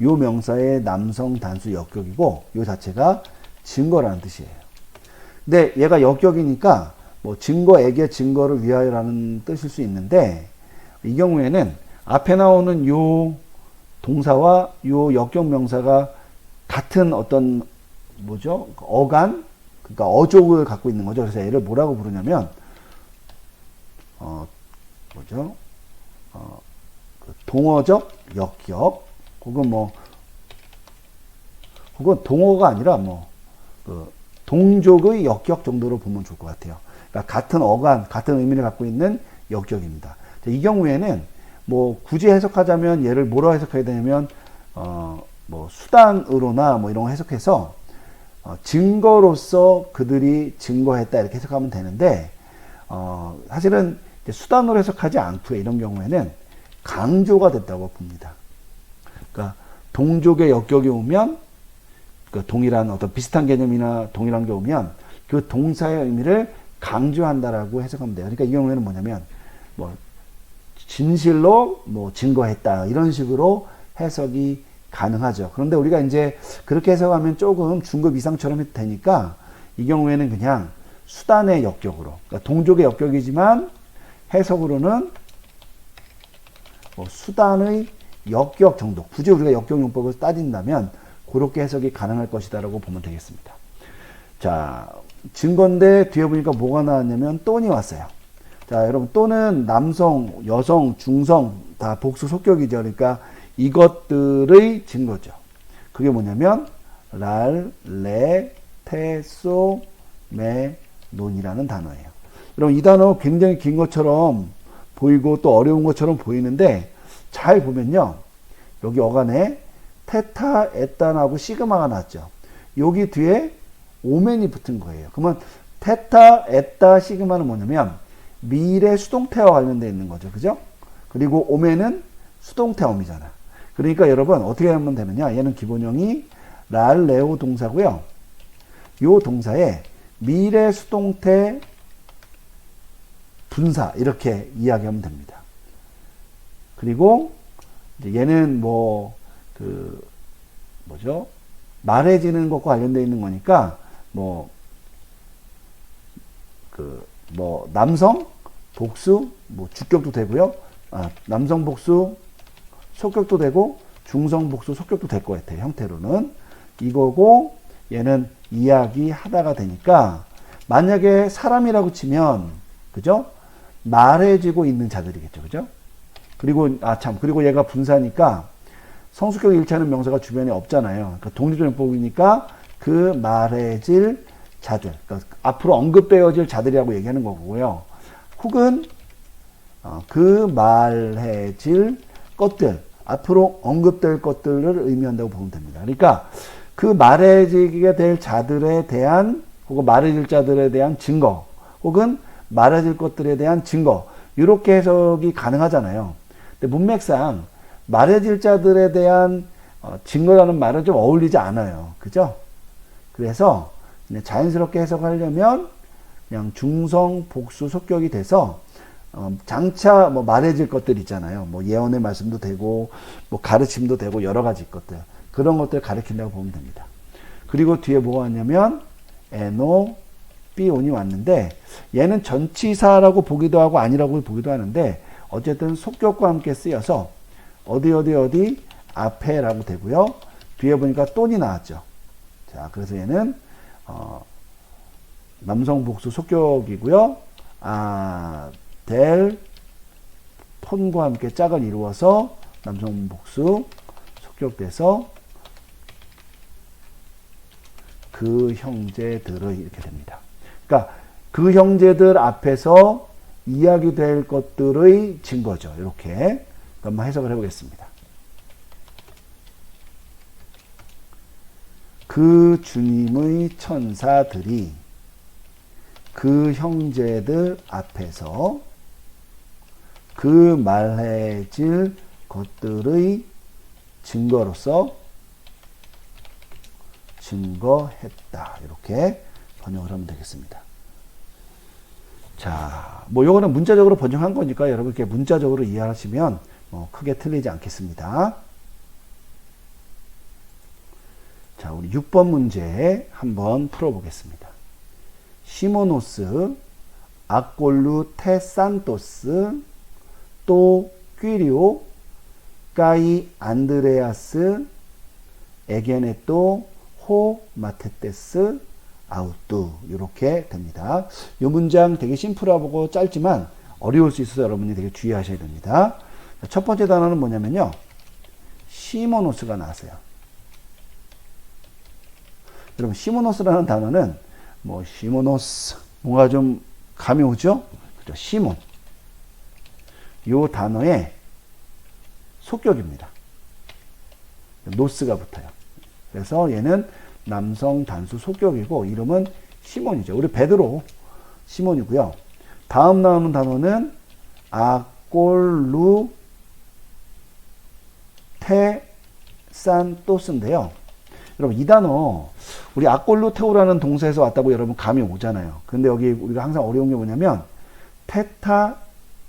요 명사의 남성 단수 역격이고 요 자체가 증거라는 뜻이에요. 근데 얘가 역격이니까 뭐 증거에게 증거를 위하여라는 뜻일 수 있는데 이 경우에는 앞에 나오는 요 동사와 요 역격 명사가 같은 어떤 뭐죠? 어간 그러니까 어족을 갖고 있는 거죠. 그래서 얘를 뭐라고 부르냐면 뭐죠? 그 동어적 역격 혹은 혹은 동어가 아니라 그 동족의 역격 정도로 보면 좋을 것 같아요. 그러니까 같은 어간, 같은 의미를 갖고 있는 역격입니다. 이 경우에는 굳이 해석하자면 얘를 뭐라고 해석해야 되냐면 수단으로나 이런 거 해석해서 증거로서 그들이 증거했다 이렇게 해석하면 되는데 사실은 이제 수단으로 해석하지 않고요. 이런 경우에는 강조가 됐다고 봅니다. 그러니까 동족의 역격이 오면 그 동일한 어떤 비슷한 개념이나 동일한 게 오면 그 동사의 의미를 강조한다라고 해석하면 돼요. 그러니까 이 경우에는 뭐냐면 뭐 진실로 뭐 증거했다 이런 식으로 해석이 가능하죠. 그런데 우리가 이제 그렇게 해석하면 조금 중급 이상처럼 해도 되니까 이 경우에는 그냥 수단의 역격으로, 그러니까 동족의 역격이지만 해석으로는 뭐 수단의 역격 정도, 굳이 우리가 역격용법을 따진다면 그렇게 해석이 가능할 것이다라고 보면 되겠습니다. 자, 증거인데 뒤에 보니까 뭐가 나왔냐면 또니 왔어요. 자, 여러분 또는 남성, 여성, 중성 다 복수 속격이죠. 그러니까 이것들의 증거죠. 그게 뭐냐면 랄, 레, 테, 소, 메, 논이라는 단어예요. 여러분 이 단어 굉장히 긴 것처럼 보이고 또 어려운 것처럼 보이는데 잘 보면요. 여기 어간에 테타, 에탄하고 시그마가 나왔죠. 여기 뒤에 오멘이 붙은 거예요. 그러면 테타, 에타, 시그마는 뭐냐면 미래 수동태와 관련되어 있는 거죠. 그죠? 그리고 오멘은 수동태 어미잖아. 그러니까 여러분 어떻게 하면 되느냐. 얘는 기본형이 랄, 레오 동사고요. 요 동사에 미래 수동태 분사 이렇게 이야기하면 됩니다. 그리고 이제 얘는 뭐죠? 말해지는 것과 관련되어 있는 거니까 남성 복수 주격도 되고요. 남성 복수 속격도 되고 중성 복수 속격도 될 것 같아요. 형태로는 이거고 얘는 이야기하다가 되니까 만약에 사람이라고 치면 그죠? 말해지고 있는 자들이겠죠. 그죠? 그리고 얘가 분사니까 성수격 일치하는 명사가 주변에 없잖아요. 그러니까 독립조용법이니까 그 말해질 자들, 그러니까 앞으로 언급되어질 자들이라고 얘기하는 거고요. 혹은 그 말해질 것들, 앞으로 언급될 것들을 의미한다고 보면 됩니다. 그러니까 그 말해지게 될 자들에 대한 혹은 말해질 자들에 대한 증거 혹은 말해질 것들에 대한 증거 이렇게 해석이 가능하잖아요. 근데 문맥상 말해질 자들에 대한 증거라는 말은 좀 어울리지 않아요. 그죠? 그래서 자연스럽게 해석하려면 그냥 중성 복수 속격이 돼서 장차 말해질 것들 있잖아요. 예언의 말씀도 되고 가르침도 되고 여러 가지 것들 그런 것들 가르친다고 보면 됩니다. 그리고 뒤에 뭐가 왔냐면 에노 삐온이 왔는데 얘는 전치사라고 보기도 하고 아니라고 보기도 하는데 어쨌든 속격과 함께 쓰여서 어디 앞에라고 되고요. 뒤에 보니까 똔이 나왔죠. 자, 그래서 얘는 남성 복수 속격이고요. 델 폰과 함께 짝을 이루어서 남성 복수 속격돼서 그 형제들의 이렇게 됩니다. 그러니까 그 형제들 앞에서 이야기될 것들의 증거죠. 이렇게 한번 해석을 해보겠습니다. 그 주님의 천사들이 그 형제들 앞에서 그 말해질 것들의 증거로서 증거했다. 이렇게 번역을 하면 되겠습니다. 자, 요거는 문자적으로 번역한 거니까 여러분 이렇게 문자적으로 이해하시면 크게 틀리지 않겠습니다. 자, 우리 6번 문제 한번 풀어보겠습니다. 시모노스, 아꼴루 테산토스, 또 퀴리오, 까이 안드레아스, 에게네토, 호 마테테스, 아우뚜 이렇게 됩니다. 이 문장 되게 심플하고 짧지만 어려울 수 있어서 여러분이 되게 주의하셔야 됩니다. 첫 번째 단어는 뭐냐면요. 시모노스가 나왔어요. 여러분 시모노스라는 단어는 시모노스 뭔가 좀 감이 오죠? 그죠? 시몬. 이 단어의 속격입니다. 노스가 붙어요. 그래서 얘는 남성 단수 속격이고 이름은 시몬이죠. 우리 베드로 시몬이고요. 다음 나오는 단어는 아꼴루테산토스인데요. 여러분 이 단어 우리 아꼴루테오라는 동사에서 왔다고 여러분 감이 오잖아요. 근데 여기 우리가 항상 어려운 게 뭐냐면 테타,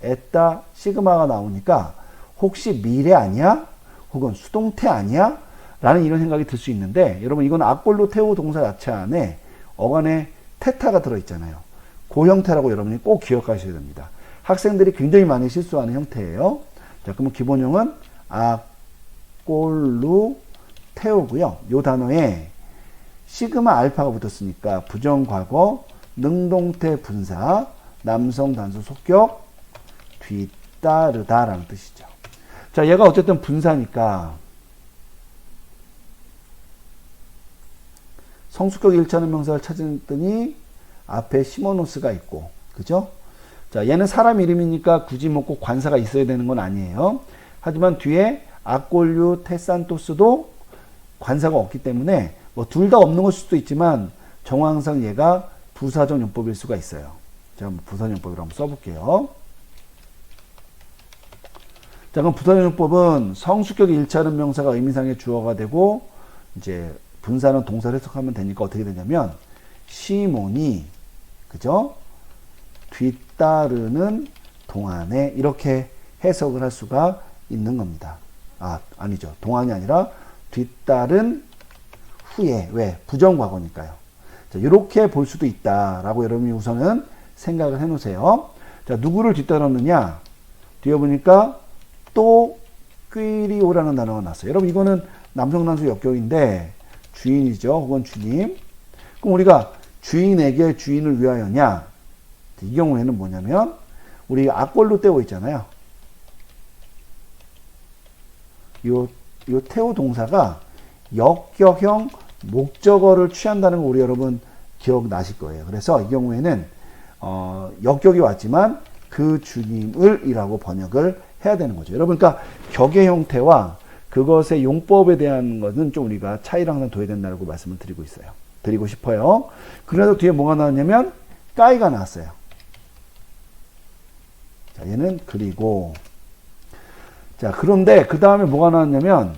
에타, 시그마가 나오니까 혹시 미래 아니야? 혹은 수동태 아니야? 라는 이런 생각이 들 수 있는데 여러분 이건 아꼴루테오 동사 자체 안에 어간에 테타가 들어있잖아요. 그 형태라고 여러분이 꼭 기억하셔야 됩니다. 학생들이 굉장히 많이 실수하는 형태예요. 자, 그러면 기본형은 아꼴루테오고요. 이 단어에 시그마 알파가 붙었으니까 부정과거, 능동태 분사, 남성 단수 속격, 뒤따르다라는 뜻이죠. 자, 얘가 어쨌든 분사니까 성수격 1차는 명사를 찾았더니 앞에 시모노스가 있고, 그죠? 자, 얘는 사람 이름이니까 굳이 뭐 꼭 관사가 있어야 되는 건 아니에요. 하지만 뒤에 아꼴류 테산토스도 관사가 없기 때문에 뭐 둘 다 없는 것일 수도 있지만 정황상 얘가 부사적 용법일 수가 있어요. 제가 부사적 용법을 한번 써볼게요. 자, 그럼 부사적 용법은 성수격 1차는 명사가 의미상의 주어가 되고 이제 분사는 동사를 해석하면 되니까 어떻게 되냐면 시몬이 그죠? 뒤따르는 동안에 이렇게 해석을 할 수가 있는 겁니다. 아니죠. 동안이 아니라 뒤따른 후에 왜? 부정과거니까요. 자, 이렇게 볼 수도 있다라고 여러분이 우선은 생각을 해 놓으세요. 자, 누구를 뒤따르느냐? 뒤에 보니까 또 뀌리오라는 단어가 나왔어요. 여러분 이거는 남성단수 역격인데 주인이죠. 혹은 주님. 그럼 우리가 주인에게 주인을 위하여냐? 이 경우에는 뭐냐면 우리 아꼴로 떼고 있잖아요. 요 태우 동사가 역격형 목적어를 취한다는 거 우리 여러분 기억나실 거예요. 그래서 이 경우에는 역격이 왔지만 그 주님을 이라고 번역을 해야 되는 거죠. 여러분 그러니까 격의 형태와 그것의 용법에 대한 것은 좀 우리가 차이를 항상 둬야 된다고 말씀을 드리고 싶어요. 그래서 뒤에 뭐가 나왔냐면 까이가 나왔어요. 자, 얘는 그리고 자, 그런데 그 다음에 뭐가 나왔냐면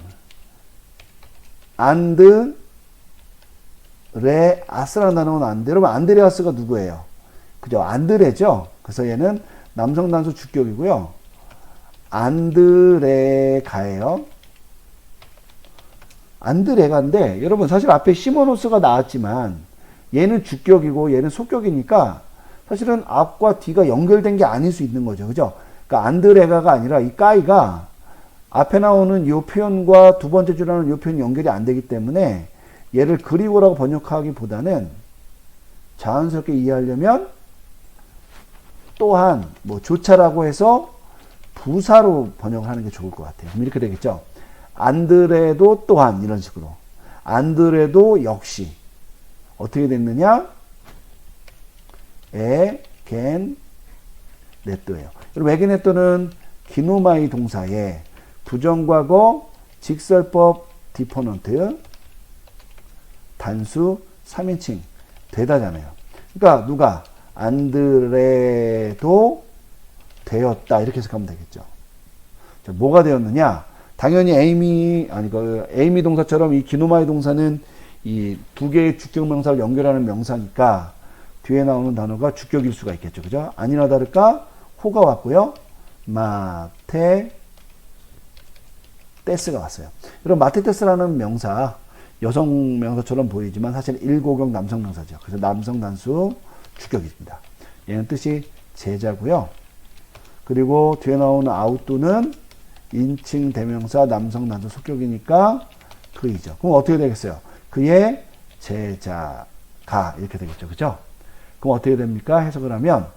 안드레아스라는 단어가 나왔는데 여러분 안드레아스가 누구예요? 그죠? 안드레죠? 그래서 얘는 남성 단수 주격이고요. 안드레가예요. 안드레가인데 여러분 사실 앞에 시모노스가 나왔지만 얘는 주격이고 얘는 속격이니까 사실은 앞과 뒤가 연결된 게 아닐 수 있는 거죠. 그죠? 그러니까 안드레가가 아니라 이 까이가 앞에 나오는 이 표현과 두 번째 줄하는 이 표현이 연결이 안 되기 때문에 얘를 그리고라고 번역하기보다는 자연스럽게 이해하려면 또한 뭐 조차라고 해서 부사로 번역을 하는 게 좋을 것 같아요. 이렇게 되겠죠. 안드레도 또한 이런 식으로 안드레도 역시 어떻게 됐느냐? 에겐네또예요. 여러분 에겐네또는 기노마이 동사에 부정과거 직설법 디포넌트 단수 3인칭 되다잖아요. 그러니까 누가 안드레도 되었다 이렇게 해석하면 되겠죠. 자, 뭐가 되었느냐? 당연히 에이미 동사처럼 이 기노마이 동사는 이 두 개의 주격 명사를 연결하는 명사니까 뒤에 나오는 단어가 주격일 수가 있겠죠. 그죠? 아니나 다를까 호가 왔고요. 마테테스가 왔어요. 여러분 마테테스라는 명사 여성 명사처럼 보이지만 사실 1고격 남성 명사죠. 그래서 남성 단수 주격입니다. 얘는 뜻이 제자고요. 그리고 뒤에 나오는 아웃도는 인칭 대명사 남성 단수 속격이니까 그이죠. 그럼 어떻게 되겠어요? 그의 제자가 이렇게 되겠죠. 그죠? 그럼 어떻게 됩니까? 해석을 하면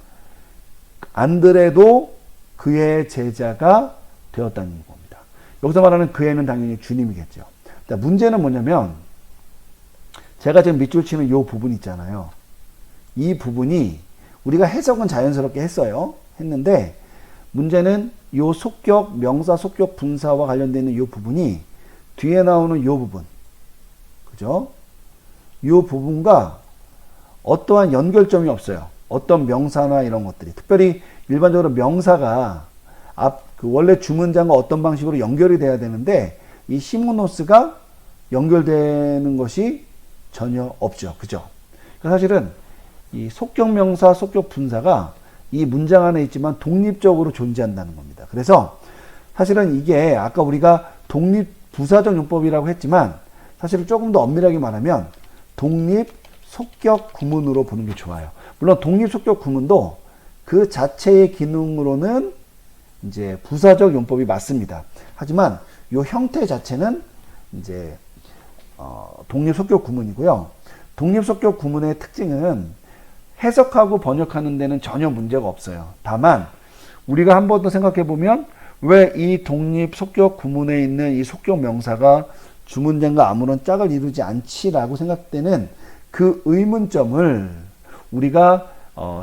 안드레도 그의 제자가 되었다는 겁니다. 여기서 말하는 그애는 당연히 주님이겠죠. 자, 문제는 뭐냐면 제가 지금 밑줄 치는 이 부분 있잖아요. 이 부분이 우리가 해석은 자연스럽게 했는데 문제는 이 속격, 명사 속격 분사와 관련되어 있는 이 부분이 뒤에 나오는 이 부분, 그죠? 이 부분과 어떠한 연결점이 없어요. 어떤 명사나 이런 것들이, 특별히 일반적으로 명사가 그 원래 주문장과 어떤 방식으로 연결이 돼야 되는데 이 시모노스가 연결되는 것이 전혀 없죠. 그죠? 사실은 이 속격 명사, 속격 분사가 이 문장 안에 있지만 독립적으로 존재한다는 겁니다. 그래서 사실은 이게 아까 우리가 독립 부사적 용법이라고 했지만 사실은 조금 더 엄밀하게 말하면 독립 속격 구문으로 보는 게 좋아요. 물론 독립 속격 구문도 그 자체의 기능으로는 이제 부사적 용법이 맞습니다. 하지만 이 형태 자체는 이제 독립 속격 구문이고요. 독립 속격 구문의 특징은 해석하고 번역하는 데는 전혀 문제가 없어요. 다만 우리가 한 번 더 생각해 보면 왜 이 독립 속격 구문에 있는 이 속격 명사가 주문장과 아무런 짝을 이루지 않지라고 생각되는 그 의문점을 우리가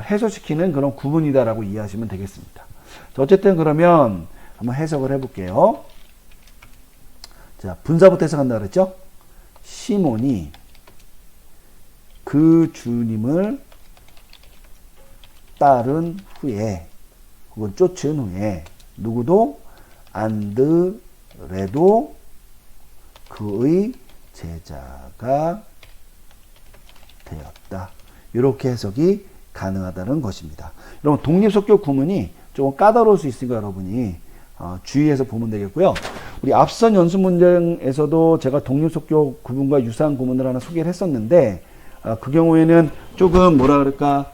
해소시키는 그런 구문이다라고 이해하시면 되겠습니다. 자, 어쨌든 그러면 한번 해석을 해볼게요. 자, 분사부터 해석한다 그랬죠? 시몬이 그 주님을 따른 후에 혹은 쫓은 후에 누구도 안드레도 그의 제자가 되었다. 이렇게 해석이 가능하다는 것입니다. 여러분 독립속격 구문이 조금 까다로울 수 있으니까 여러분이 주의해서 보면 되겠고요. 우리 앞선 연습 문장에서도 제가 독립속격 구문과 유사한 구문을 하나 소개를 했었는데 그 경우에는 조금 뭐라 그럴까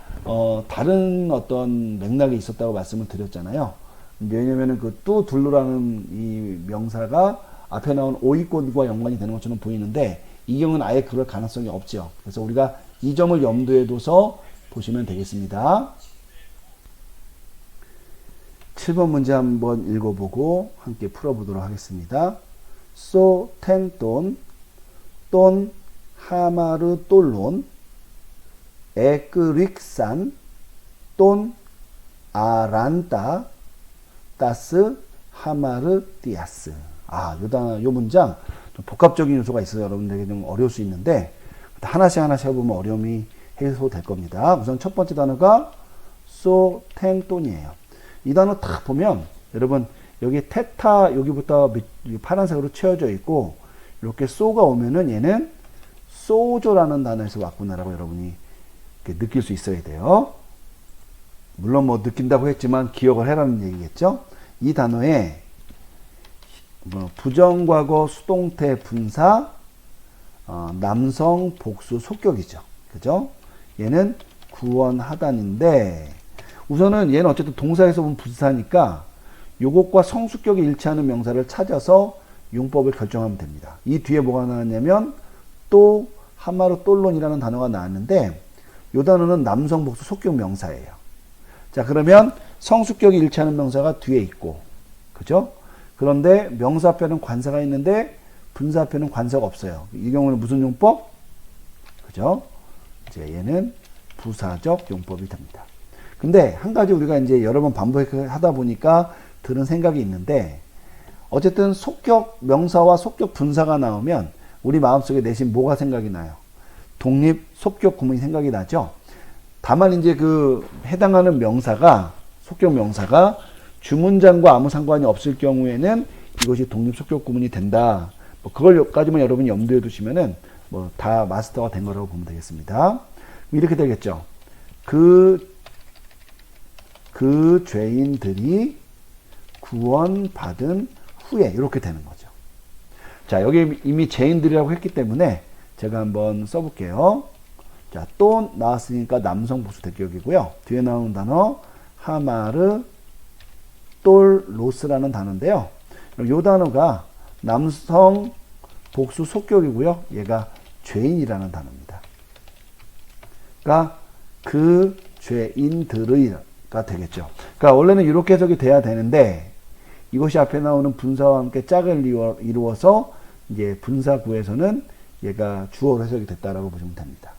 다른 어떤 맥락이 있었다고 말씀을 드렸잖아요. 왜냐면은 그 또 둘러라는 이 명사가 앞에 나온 오이꽃과 연관이 되는 것처럼 보이는데 이 경우는 아예 그럴 가능성이 없죠. 그래서 우리가 이 점을 염두에 둬서 보시면 되겠습니다. 7번 문제 한번 읽어보고 함께 풀어보도록 하겠습니다. 소 텐돈 돈 하마르 똘론 에크릭산 돈 아란타 따스 하마르 띠아스. 요 문장 좀 복합적인 요소가 있어서 여러분들에게 좀 어려울 수 있는데 하나씩 해보면 어려움이 해소될 겁니다. 우선 첫 번째 단어가 소텐돈이에요. 이 단어 딱 보면 여러분 여기 테타 여기부터 파란색으로 채워져 있고 이렇게 소가 오면은 얘는 소조라는 단어에서 왔구나라고 여러분이 느낄 수 있어야 돼요. 물론 뭐 느낀다고 했지만 기억을 해라는 얘기겠죠. 이 단어에 부정과거 수동태 분사 남성 복수 속격이죠. 그죠? 얘는 구원하다인데 우선은 얘는 어쨌든 동사에서 보면 분사니까 요것과 성수격이 일치하는 명사를 찾아서 용법을 결정하면 됩니다. 이 뒤에 뭐가 나왔냐면 또 하마르 똘론이라는 단어가 나왔는데 요 단어는 남성 복수 속격 명사예요. 자, 그러면 성수격이 일치하는 명사가 뒤에 있고, 그죠? 그런데 명사 앞에는 관사가 있는데 분사 앞에는 관사가 없어요. 이 경우는 무슨 용법? 그죠? 이제 얘는 부사적 용법이 됩니다. 근데 한 가지 우리가 이제 여러 번 반복하다 보니까 드는 생각이 있는데 어쨌든 속격 명사와 속격 분사가 나오면 우리 마음속에 내심 뭐가 생각이 나요? 독립 속격 구문이 생각이 나죠? 다만 이제 그 해당하는 명사가 속격 명사가 주문장과 아무 상관이 없을 경우에는 이것이 독립 속격 구문이 된다. 뭐 그걸까지만 여러분이 염두에 두시면은 뭐 다 마스터가 된 거라고 보면 되겠습니다. 이렇게 되겠죠. 그 죄인들이 구원받은 후에 이렇게 되는 거죠. 자, 여기 이미 죄인들이라고 했기 때문에 제가 한번 써볼게요. 자, 또 나왔으니까 남성 복수 대격이고요. 뒤에 나오는 단어 하마르 똘로스라는 단어인데요. 이 단어가 남성 복수 속격이고요. 얘가 죄인이라는 단어입니다. 그러니까 그 죄인들의가 되겠죠. 그러니까 원래는 이렇게 해석이 돼야 되는데 이것이 앞에 나오는 분사와 함께 짝을 이루어서 이제 분사구에서는 얘가 주어로 해석이 됐다라고 보시면 됩니다.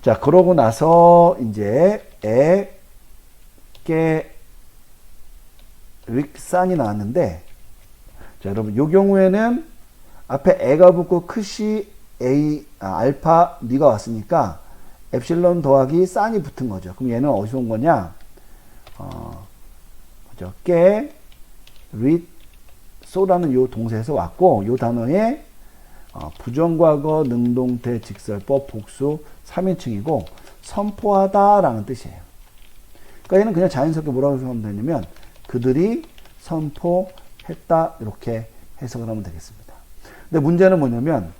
자, 그러고 나서 이제 릭산이 나왔는데, 자, 여러분, 요 경우에는 앞에 에가 붙고 크시 알파 니가 왔으니까 엡실론 더하기 싼이 붙은 거죠. 그럼 얘는 어디서 온 거냐? 그죠? 깨, 릿, 쏘라는 요 동사에서 왔고, 요 단어에 부정과거, 능동태, 직설법, 복수, 3인칭이고 선포하다라는 뜻이에요. 그러니까 얘는 그냥 자연스럽게 뭐라고 생각하면 되냐면 그들이 선포했다 이렇게 해석을 하면 되겠습니다. 근데 문제는 뭐냐면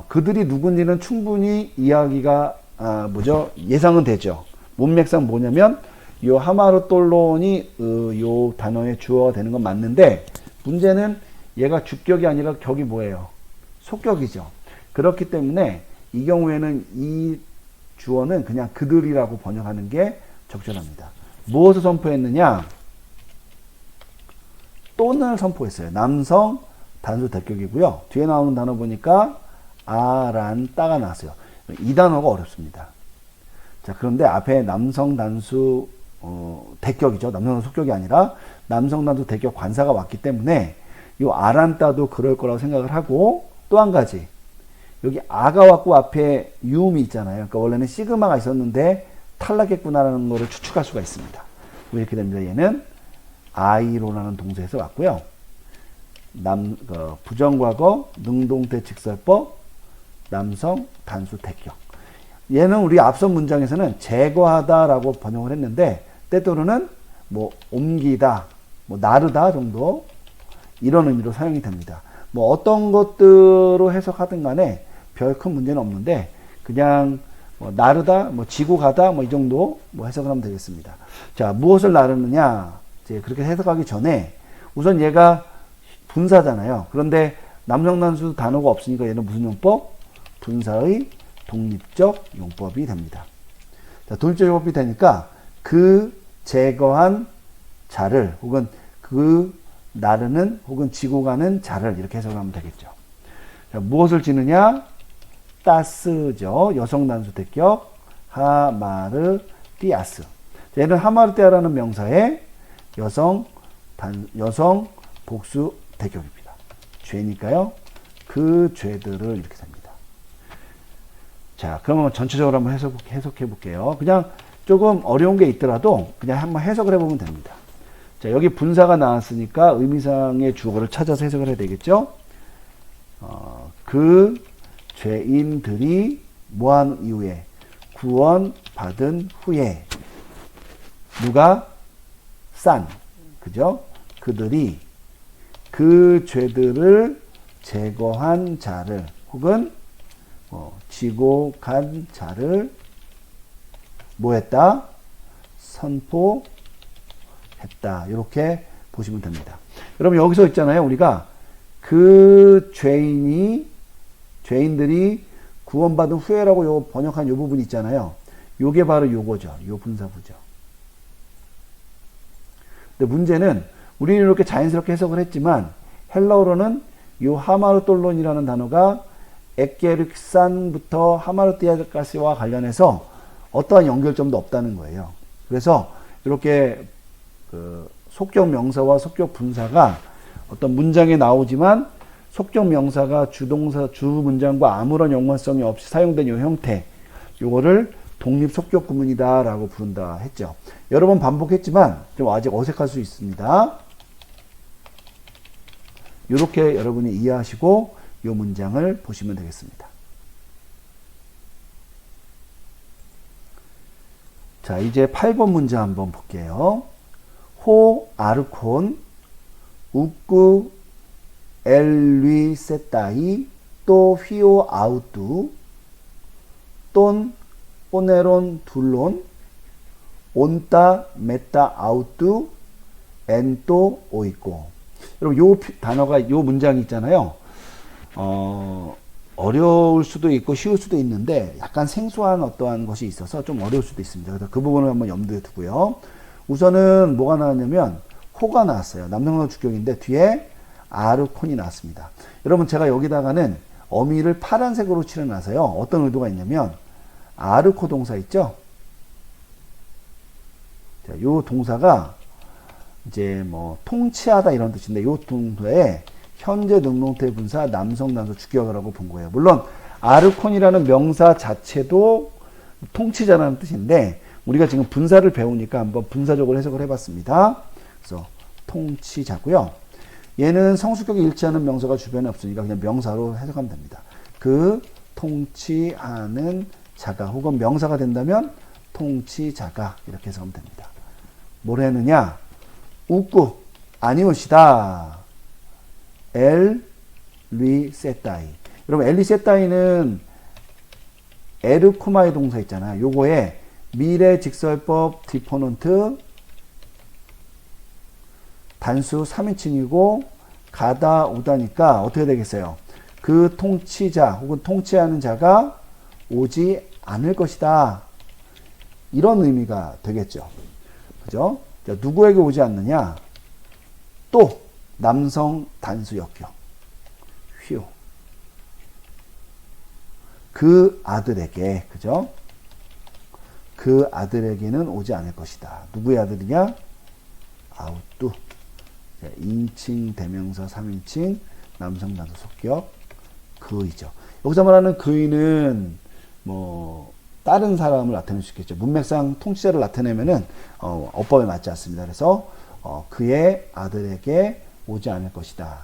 그들이 누군지는 충분히 이야기가 예상은 되죠. 문맥상 뭐냐면 요 하마르톨론이 요 단어의 주어가 되는 건 맞는데 문제는 얘가 주격이 아니라 격이 뭐예요? 속격이죠. 그렇기 때문에 이 경우에는 이 주어는 그냥 그들이라고 번역하는 게 적절합니다. 무엇을 선포했느냐? 또는 선포했어요. 남성 단수 대격이고요. 뒤에 나오는 단어 보니까 아란따가 나왔어요. 이 단어가 어렵습니다. 자, 그런데 앞에 남성 단수 대격이죠. 남성 단수 속격이 아니라 남성 단수 대격 관사가 왔기 때문에 이 아란따도 그럴 거라고 생각을 하고 또 한 가지 여기 아가 왔고 앞에 유음이 있잖아요. 그러니까 원래는 시그마가 있었는데 탈락했구나라는 것을 추측할 수가 있습니다. 이렇게 됩니다. 얘는 아이로라는 동사에서 왔고요. 부정과거, 능동태, 직설법, 남성, 단수, 대격. 얘는 우리 앞선 문장에서는 제거하다라고 번역을 했는데 때때로는 뭐 옮기다, 뭐 나르다 정도 이런 의미로 사용이 됩니다. 뭐 어떤 것들로 해석하든 간에 별 큰 문제는 없는데 그냥 뭐 나르다, 뭐 지고 가다 뭐 이 정도 뭐 해석을 하면 되겠습니다. 자, 무엇을 나르느냐? 이제 그렇게 해석하기 전에 우선 얘가 분사잖아요. 그런데 남성 단수 단어가 없으니까 얘는 무슨 용법? 분사의 독립적 용법이 됩니다. 자, 독립적 용법이 되니까 그 제거한 자를 혹은 그 나르는 혹은 지고 가는 자를 이렇게 해석을 하면 되겠죠. 자, 무엇을 지느냐? 따스죠. 여성 단수 대격 하마르띠아스. 얘는 하마르띠아라는 명사에 여성 복수 대격입니다. 죄니까요. 그 죄들을 이렇게 됩니다. 자, 그러면 전체적으로 한번 해석해 볼게요. 그냥 조금 어려운 게 있더라도 그냥 한번 해석을 해보면 됩니다. 자, 여기 분사가 나왔으니까 의미상의 주어를 찾아서 해석을 해야 되겠죠. 그 죄인들이 뭐한 이후에 구원받은 후에 누가 싼 그죠? 그들이 그 죄들을 제거한 자를 혹은 지고 간 자를 뭐했다? 선포했다. 이렇게 보시면 됩니다. 여러분 여기서 있잖아요. 우리가 그 죄인들이 구원받은 후에라고 요 번역한 요 부분 있잖아요. 요게 바로 요거죠. 요 분사구죠. 근데 문제는 우리는 이렇게 자연스럽게 해석을 했지만 헬라어로는 요 하마르톨론이라는 단어가 엑게르산부터 하마르띠아까지와 관련해서 어떠한 연결점도 없다는 거예요. 그래서 이렇게 속격 명사와 속격 분사가 어떤 문장에 나오지만 속격 명사가 주동사 주 문장과 아무런 연관성이 없이 사용된 이 형태, 요거를 독립 속격 구문이다라고 부른다 했죠. 여러 번 반복했지만 좀 아직 어색할 수 있습니다. 이렇게 여러분이 이해하시고 이 문장을 보시면 되겠습니다. 자, 이제 8번 문장 한번 볼게요. 호 아르콘 우쿠 엘리세타이 또 휘오 아우투 돈 오네론 둘론 온따 메따 아우투 엔또 오이꼬. 여러분 요 단어가 요 문장이 있잖아요. 어려울 수도 있고 쉬울 수도 있는데 약간 생소한 어떠한 것이 있어서 좀 어려울 수도 있습니다. 그래서 그 부분을 한번 염두에 두고요. 우선은 뭐가 나왔냐면 호가 나왔어요. 남성어 주격인데 뒤에 아르콘이 나왔습니다. 여러분 제가 여기다가는 어미를 파란색으로 칠해놔서요. 어떤 의도가 있냐면 아르코 동사 있죠? 자, 요 동사가 이제 뭐 통치하다 이런 뜻인데 요 동사에 현재 능동태 분사 남성 단수 주격이라고 본 거예요. 물론 아르콘이라는 명사 자체도 통치자라는 뜻인데 우리가 지금 분사를 배우니까 한번 분사적으로 해석을 해봤습니다. 그래서 통치자고요. 얘는 성수격이 일치하는 명사가 주변에 없으니까 그냥 명사로 해석하면 됩니다. 그 통치하는 자가 혹은 명사가 된다면 통치자가 이렇게 해석하면 됩니다. 뭘 했느냐? 웃고 아니오시다. 엘리세따이. 여러분 엘리세따이는 에르쿠마의 동사 있잖아요. 요거에 미래 직설법 디포넌트 단수 3인칭이고 가다 오다니까 어떻게 되겠어요? 그 통치자 혹은 통치하는 자가 오지 않을 것이다. 이런 의미가 되겠죠. 그죠? 자, 누구에게 오지 않느냐? 또 남성 단수 역격. 휴. 그 아들에게, 그죠? 그 아들에게는 오지 않을 것이다. 누구의 아들이냐? 아우뚜. 인칭 대명사 3인칭 남성 단수 속격 그이죠. 여기서 말하는 그이는 뭐 다른 사람을 나타낼 수 있겠죠. 문맥상 통치자를 나타내면은 어법에 맞지 않습니다. 그래서 그의 아들에게 오지 않을 것이다.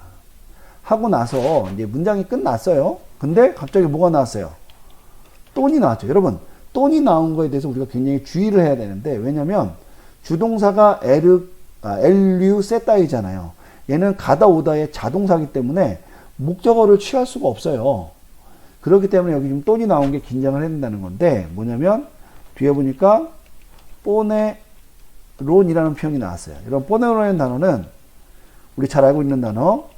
하고 나서 이제 문장이 끝났어요. 근데 갑자기 뭐가 나왔어요? 또니 나왔죠. 여러분, 또니 나온 거에 대해서 우리가 굉장히 주의를 해야 되는데 왜냐면 주동사가 엘류세따이잖아요. 얘는 가다 오다의 자동사이기 때문에 목적어를 취할 수가 없어요. 그렇기 때문에 여기 지금 또니 나온 게 긴장을 해야 된다는 건데 뭐냐면 뒤에 보니까 뽀네론이라는 표현이 나왔어요. 이런 뽀네론이라는 단어는 우리 잘 알고 있는 단어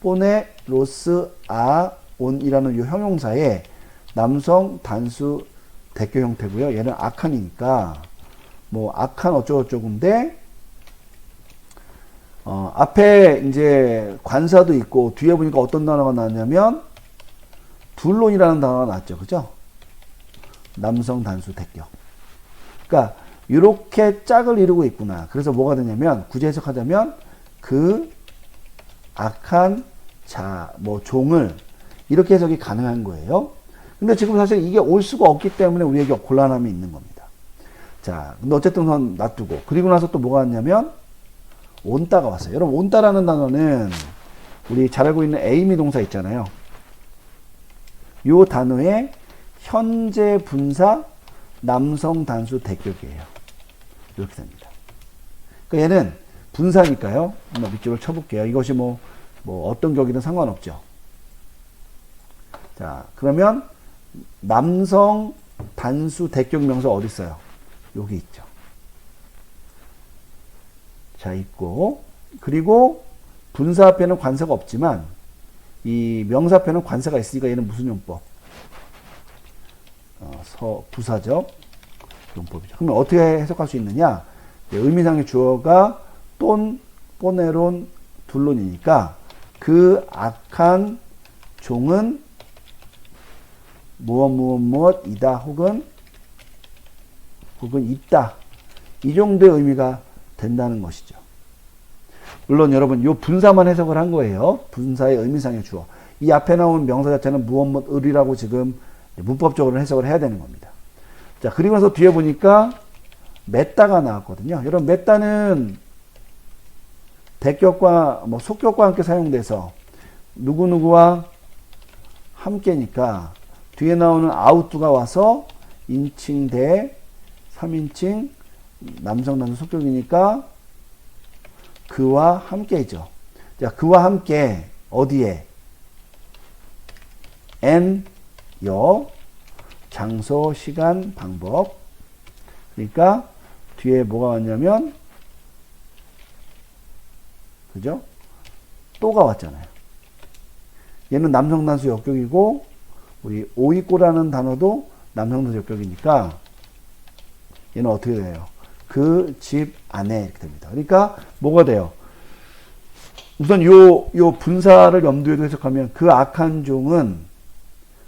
뽀네로스 아온이라는 이 형용사의 남성 단수 대표 형태고요. 얘는 악한이니까 뭐 악한 어쩌고저쩌고인데 앞에 이제 관사도 있고 뒤에 보니까 어떤 단어가 나왔냐면 둘론이라는 단어가 나왔죠. 그죠? 남성 단수 대격. 그러니까 이렇게 짝을 이루고 있구나. 그래서 뭐가 되냐면 굳이 해석하자면 그 악한 종을 이렇게 해석이 가능한 거예요. 근데 지금 사실 이게 올 수가 없기 때문에 우리에게 곤란함이 있는 겁니다. 자, 근데 어쨌든 놔두고 그리고 나서 또 뭐가 왔냐면 온따가 왔어요. 여러분 온따라는 단어는 우리 잘 알고 있는 에이미 동사 있잖아요. 요 단어의 현재 분사 남성 단수 대격이에요. 이렇게 됩니다. 그러니까 얘는 분사니까요. 한번 밑줄을 쳐볼게요. 이것이 뭐 어떤 격이든 상관없죠. 자, 그러면 남성 단수 대격 명사 어디 있어요? 여기 있죠. 자, 있고 그리고 분사 앞에는 관사가 없지만 이 명사 앞에는 관사가 있으니까 얘는 무슨 용법? 부사적 용법이죠. 그러면 어떻게 해석할 수 있느냐? 의미상의 주어가 돈, 뽀네론, 둘론이니까 그 악한 종은 무엇이다 혹은 있다. 이 정도의 의미가 된다는 것이죠. 물론 여러분 요 분사만 해석을 한 거예요. 분사의 의미상의 주어. 이 앞에 나온 명사 자체는 무엇을이라고 지금 문법적으로 해석을 해야 되는 겁니다. 자, 그리고 나서 뒤에 보니까 맺다가 나왔거든요. 여러분 맺다는 대격과 속격과 함께 사용돼서 누구누구와 함께니까 뒤에 나오는 아우뚜가 와서 인칭 대 3인칭 남성 단수 속격이니까 그와 함께죠. 자, 그와 함께 어디에? 장소, 시간, 방법. 그러니까 뒤에 뭐가 왔냐면 그죠? 또가 왔잖아요. 얘는 남성 단수 역격이고 우리 오이꼬라는 단어도 남성 단수 역격이니까 얘는 어떻게 돼요? 그 집 안에 이렇게 됩니다. 그러니까 뭐가 돼요? 우선 요 분사를 염두에 해석하면 그 악한 종은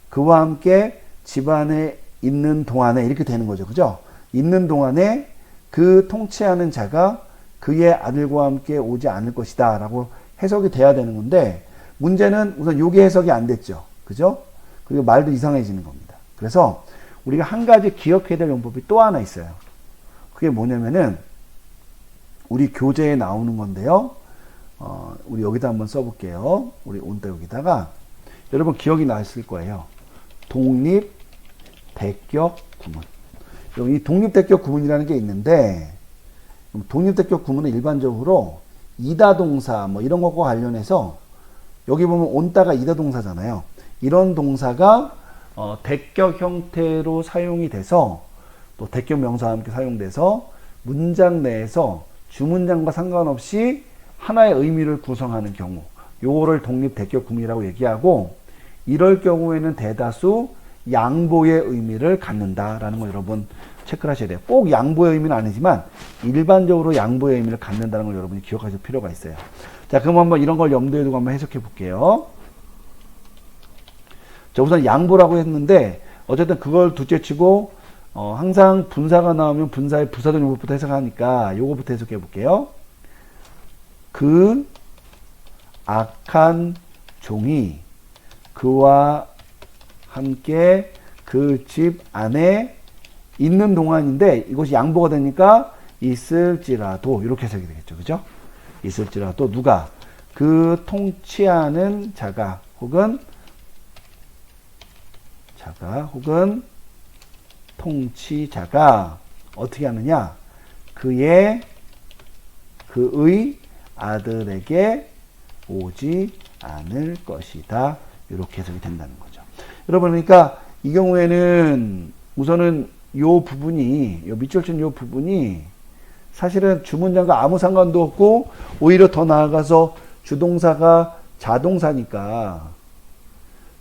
그와 함께 집 안에 있는 동안에 이렇게 되는 거죠. 그죠? 있는 동안에 그 통치하는 자가 그의 아들과 함께 오지 않을 것이다 라고 해석이 돼야 되는 건데 문제는 우선 요게 해석이 안 됐죠. 그죠? 그리고 말도 이상해지는 겁니다. 그래서 우리가 한 가지 기억해야 될 용법이 또 하나 있어요. 그게 뭐냐면은 우리 교재에 나오는 건데요. 우리 여기다 한번 써볼게요. 우리 온다 여기다가 여러분 기억이 나실 거예요. 독립 대격 구문. 이 독립 대격 구문이라는 게 있는데 독립 대격 구문은 일반적으로 이다동사 뭐 이런 것과 관련해서 여기 보면 온다가 이다동사잖아요. 이런 동사가 대격 형태로 사용이 돼서 또 대격 명사와 함께 사용돼서 문장 내에서 주문장과 상관없이 하나의 의미를 구성하는 경우, 요거를 독립 대격 구문이라고 얘기하고, 이럴 경우에는 대다수 양보의 의미를 갖는다라는 거 여러분 체크를 하셔야 돼요. 꼭 양보의 의미는 아니지만 일반적으로 양보의 의미를 갖는다는 걸 여러분이 기억하실 필요가 있어요. 자, 그럼 한번 이런 걸 염두에 두고 한번 해석해 볼게요. 자, 우선 양보라고 했는데 어쨌든 그걸 둘째치고 항상 분사가 나오면 분사의 부사적 용법부터 해석하니까 요거부터 해석해 볼게요. 그 악한 종이 그와 함께 그 집 안에 있는 동안인데 이것이 양보가 되니까 있을지라도 이렇게 해석이 되겠죠. 그죠? 있을지라도 누가 그 통치하는 자가 혹은 통치자가 어떻게 하느냐? 그의 아들에게 오지 않을 것이다. 이렇게 해석이 된다는 거죠. 여러분, 그러니까 이 경우에는 우선은 요 부분이, 요 밑줄 친 요 부분이 사실은 주문장과 아무 상관도 없고 오히려 더 나아가서 주동사가 자동사니까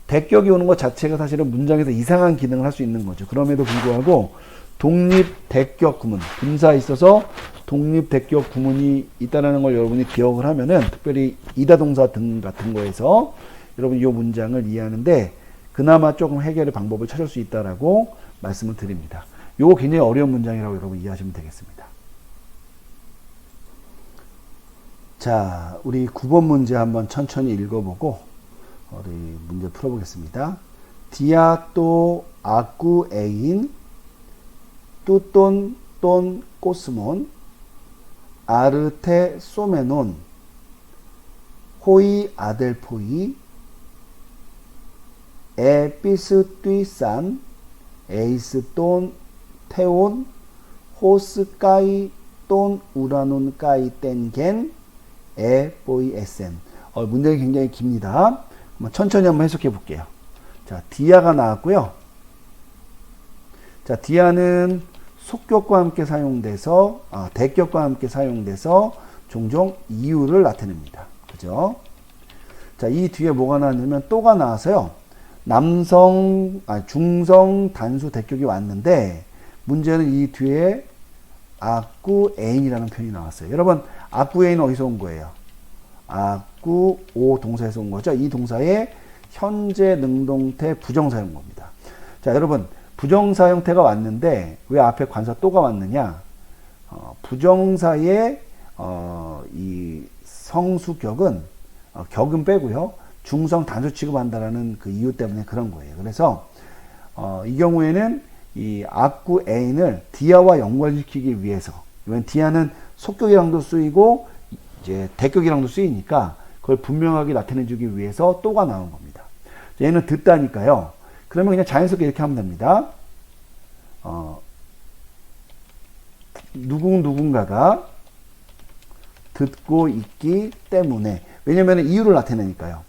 대격이 오는 것 자체가 사실은 문장에서 이상한 기능을 할 수 있는 거죠. 그럼에도 불구하고 독립 대격 구문, 분사에 있어서 독립 대격 구문이 있다는 걸 여러분이 기억을 하면은 특별히 이다동사 등 같은 거에서 여러분 이 문장을 이해하는데 그나마 조금 해결의 방법을 찾을 수 있다라고 말씀을 드립니다. 요거 굉장히 어려운 문장이라고 여러분 이해하시면 되겠습니다. 자, 우리 9번 문제 한번 천천히 읽어보고 우리 문제 풀어보겠습니다. 디아 또 아쿠 에인 뚜돈 돈 꼬스몬 아르테 소메논 호이 아델포이 에피스뛰산 에이스돈 테온 호스까이 돈 우라논 까이 땡겐 에보이 에센. 문장이 굉장히 깁니다. 천천히 한번 해석해 볼게요. 자, 디아가 나왔고요. 자, 디아는 속격과 함께 사용돼서 대격과 함께 사용돼서 종종 이유를 나타냅니다. 그죠? 자, 이 뒤에 뭐가 나왔냐면 또가 나와서요. 중성 단수 대격이 왔는데 문제는 이 뒤에 아쿠에인이라는 표현이 나왔어요. 여러분, 아쿠에인은 어디서 온 거예요? 아쿠오 동사에서 온 거죠. 이 동사의 현재 능동태 부정사 용어입니다. 자, 여러분, 부정사 형태가 왔는데 왜 앞에 관사 또가 왔느냐? 부정사의 이 성수격은 격은 빼고요. 중성 단수 취급한다라는 그 이유 때문에 그런 거예요. 그래서 이 경우에는 이 아쿠에인을 디아와 연관시키기 위해서, 이번 디아는 속격이랑도 쓰이고 이제 대격이랑도 쓰이니까 그걸 분명하게 나타내주기 위해서 또가 나온 겁니다. 얘는 듣다니까요. 그러면 그냥 자연스럽게 이렇게 하면 됩니다. 누군가가 듣고 있기 때문에. 왜냐면 이유를 나타내니까요.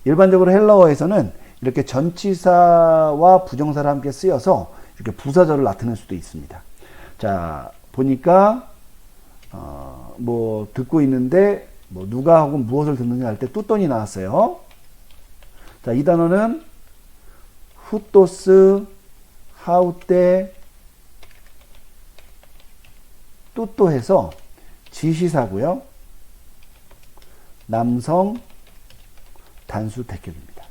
일반적으로 헬라어에서는 이렇게 전치사와 부정사를 함께 쓰여서 이렇게 부사절을 나타낼 수도 있습니다. 자, 보니까 뭐 듣고 있는데 뭐 누가 혹은 무엇을 듣느냐 할 때 뚜돈이 나왔어요. 자, 이 단어는 후토스 하우테 뚜또해서 지시사고요. 남성 단수 대격입니다.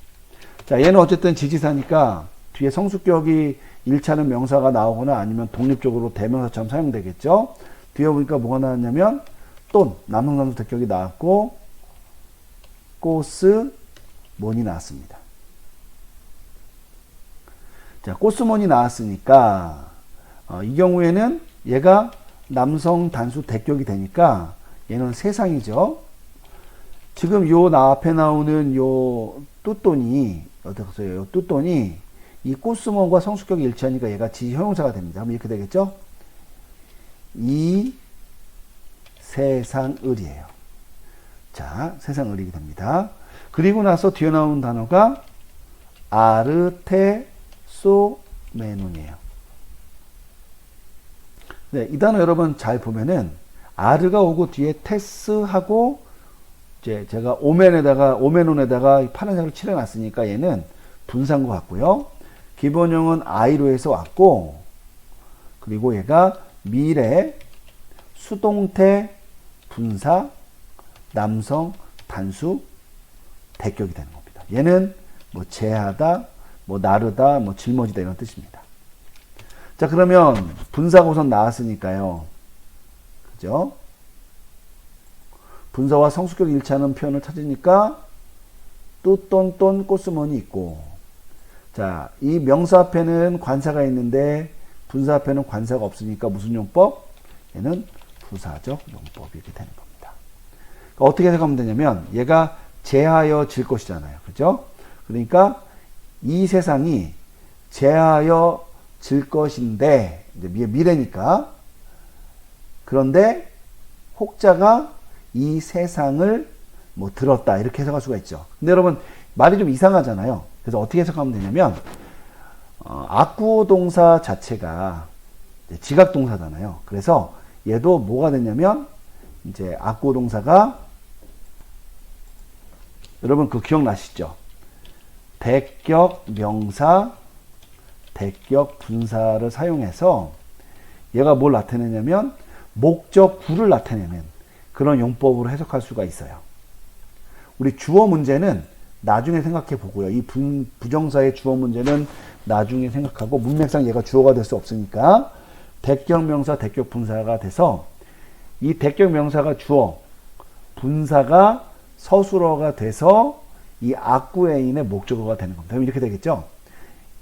자, 얘는 어쨌든 지시사니까 뒤에 성수격이 1차는 명사가 나오거나 아니면 독립적으로 대명사처럼 사용되겠죠. 뒤에 보니까 뭐가 나왔냐면 돈, 남성 단수 대격이 나왔고 꼬스 몬이 나왔습니다. 자, 꽃수몬이 나왔으니까 이 경우에는 얘가 남성 단수 대격이 되니까 얘는 세상이죠. 지금 요 앞에 나오는 요 뚜돈이 어떻게 요 뚜돈이 이 꽃수몬과 성수격이 일치하니까 얘가 지시 형용사가 됩니다. 그럼 이렇게 되겠죠? 이 세상을이에요. 자, 세상을이 됩니다. 그리고 나서 뒤에 나오는 단어가 아르테소메논이에요. 네, 이 단어 여러분 잘 보면은 아르가 오고 뒤에 테스하고 이제 제가 오메논에다가 파란색으로 칠해놨으니까 얘는 분사인 것 같고요. 기본형은 I로 해서 왔고, 그리고 얘가 미래, 수동태, 분사, 남성, 단수, 대격이 되는 겁니다. 얘는 뭐 제하다, 뭐 나르다, 뭐 짊어지다 이런 뜻입니다. 자, 그러면 분사가 우선 나왔으니까요. 그죠? 분사와 성수격 일치하는 표현을 찾으니까 뚜돈돈 꽃수몬이 있고, 자, 이 명사 앞에는 관사가 있는데 분사 앞에는 관사가 없으니까 무슨 용법? 얘는 부사적 용법이 이렇게 되는 겁니다. 그러니까 어떻게 해석하면 되냐면 얘가 제하여 질 것이잖아요. 그죠? 그러니까 이 세상이 제하여 질 것인데, 이제 미래니까. 그런데 혹자가 이 세상을 뭐 들었다 이렇게 해석할 수가 있죠. 근데 여러분 말이 좀 이상하잖아요. 그래서 어떻게 해석하면 되냐면 악구어 동사 자체가 지각 동사잖아요. 그래서 얘도 뭐가 됐냐면 이제 악구어 동사가 여러분 그 기억나시죠? 대격 명사, 대격 분사를 사용해서 얘가 뭘 나타내냐면 목적 구를 나타내는 그런 용법으로 해석할 수가 있어요. 우리 주어 문제는 나중에 생각해 보고요. 이 부정사의 주어 문제는 나중에 생각하고 문맥상 얘가 주어가 될 수 없으니까 대격 명사, 대격 분사가 돼서 이 대격 명사가 주어, 분사가 서술어가 돼서 이 악구애인의 목적어가 되는 겁니다. 그럼 이렇게 되겠죠?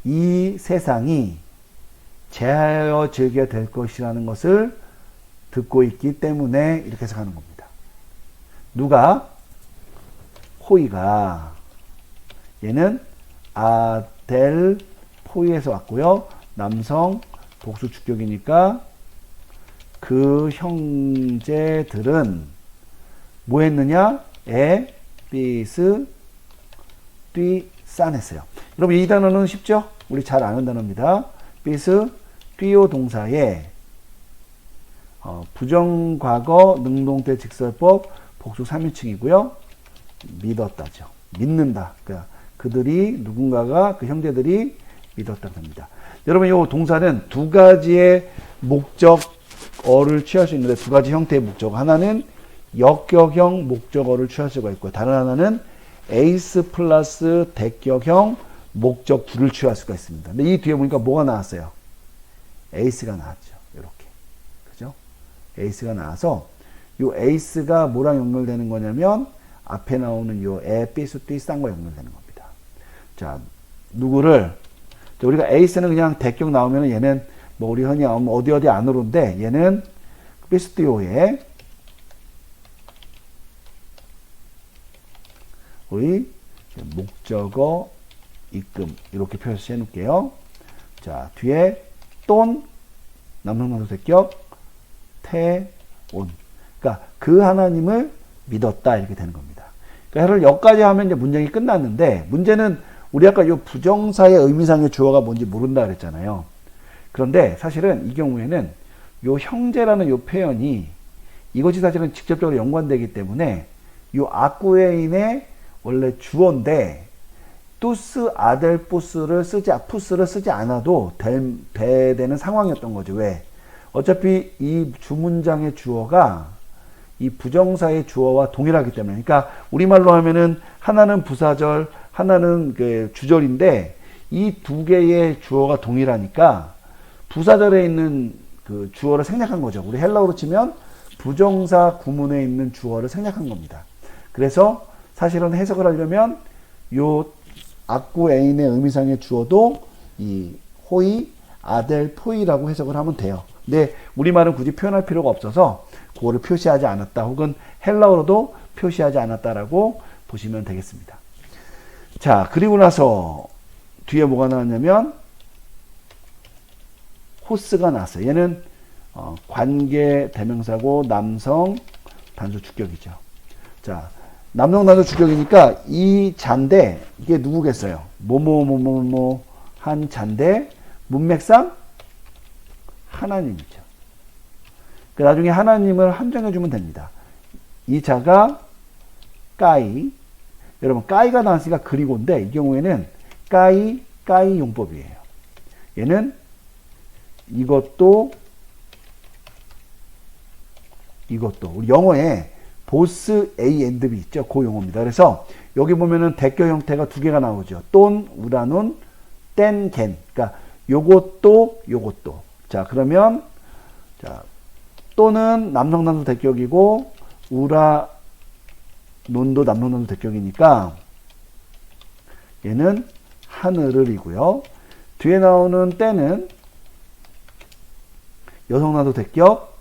이 세상이 제하여지게 될 것이라는 것을 듣고 있기 때문에 이렇게 해석하는 겁니다. 누가? 호이가. 얘는 아델포이에서 왔고요. 남성 복수 주격이니까 그 형제들은 뭐 했느냐? 비스, 띠싼 했어요. 여러분 이 단어는 쉽죠? 우리 잘 아는 단어입니다. 비스, 띠오 동사에 부정과거, 능동태, 직설법, 복수 3인칭이고요. 믿었다죠. 믿는다. 그러니까 그들이 누군가가 그 형제들이 믿었다는 겁니다. 여러분 이 동사는 두 가지의 목적어를 취할 수 있는데 두 가지 형태의 목적어. 하나는 역격형 목적어를 취할 수가 있고 다른 하나는 에이스 플러스 대격형 목적구를 취할 수가 있습니다. 근데 이 뒤에 보니까 뭐가 나왔어요? 에이스가 나왔죠. 이렇게. 그죠? 에이스가 나와서 이 에이스가 뭐랑 연결되는 거냐면 앞에 나오는 요 삐수 띠싼과 연결되는 겁니다. 자, 누구를 우리가 에이스는 그냥 대격 나오면 얘는 뭐 우리 흔히 어디 안으로인데 얘는 삐스띠오의 우리 목적어 입금 이렇게 표시해 놓을게요. 자, 뒤에 돈 남성명사 대격 태온. 그러니까 그 하나님을 믿었다 이렇게 되는 겁니다. 그러니까 여기까지 하면 이제 문장이 끝났는데 문제는 우리 아까 이 부정사의 의미상의 주어가 뭔지 모른다 그랬잖아요. 그런데 사실은 이 경우에는 요 형제라는 요 표현이 이것이 사실은 직접적으로 연관되기 때문에 요 아쿠에인의 원래 주어인데 뚜스 아델푸스를 쓰지 않아도 되는 상황이었던 거죠. 왜? 어차피 이 주문장의 주어가 이 부정사의 주어와 동일하기 때문에. 그러니까 우리말로 하면은 하나는 부사절, 하나는 그 주절인데 이 두 개의 주어가 동일하니까 부사절에 있는 그 주어를 생략한 거죠. 우리 헬라어로 치면 부정사 구문에 있는 주어를 생략한 겁니다. 그래서 사실은 해석을 하려면 요 악구 애인의 의미상의 주어도 이 호이, 아델포이라고 해석을 하면 돼요. 근데 우리말은 굳이 표현할 필요가 없어서 그거를 표시하지 않았다 혹은 헬라어로도 표시하지 않았다라고 보시면 되겠습니다. 자, 그리고 나서 뒤에 뭐가 나왔냐면 호스가 나왔어요. 얘는 관계 대명사고 남성 단수 주격이죠. 자, 남성 단수 주격이니까 이 잔데 이게 누구겠어요? 뭐뭐뭐뭐뭐 한 잔데 문맥상 하나님이죠. 그 나중에 하나님을 한정해 주면 됩니다. 이 자가 까이, 여러분 까이가 나왔으니까 그리고인데 이 경우에는 까이 용법이에요. 얘는 이것도 우리 영어에 보스 A and B 있죠. 그 용어입니다. 그래서 여기 보면은 대표 형태가 두 개가 나오죠. 돈, 우라눈, 땐, 겐. 그러니까 요것도. 자, 그러면 자, 또는 남성 단수 대격이고 우라 논도 남성 단수 대격이니까 얘는 하늘을이고요. 뒤에 나오는 때는 여성 단수 대격,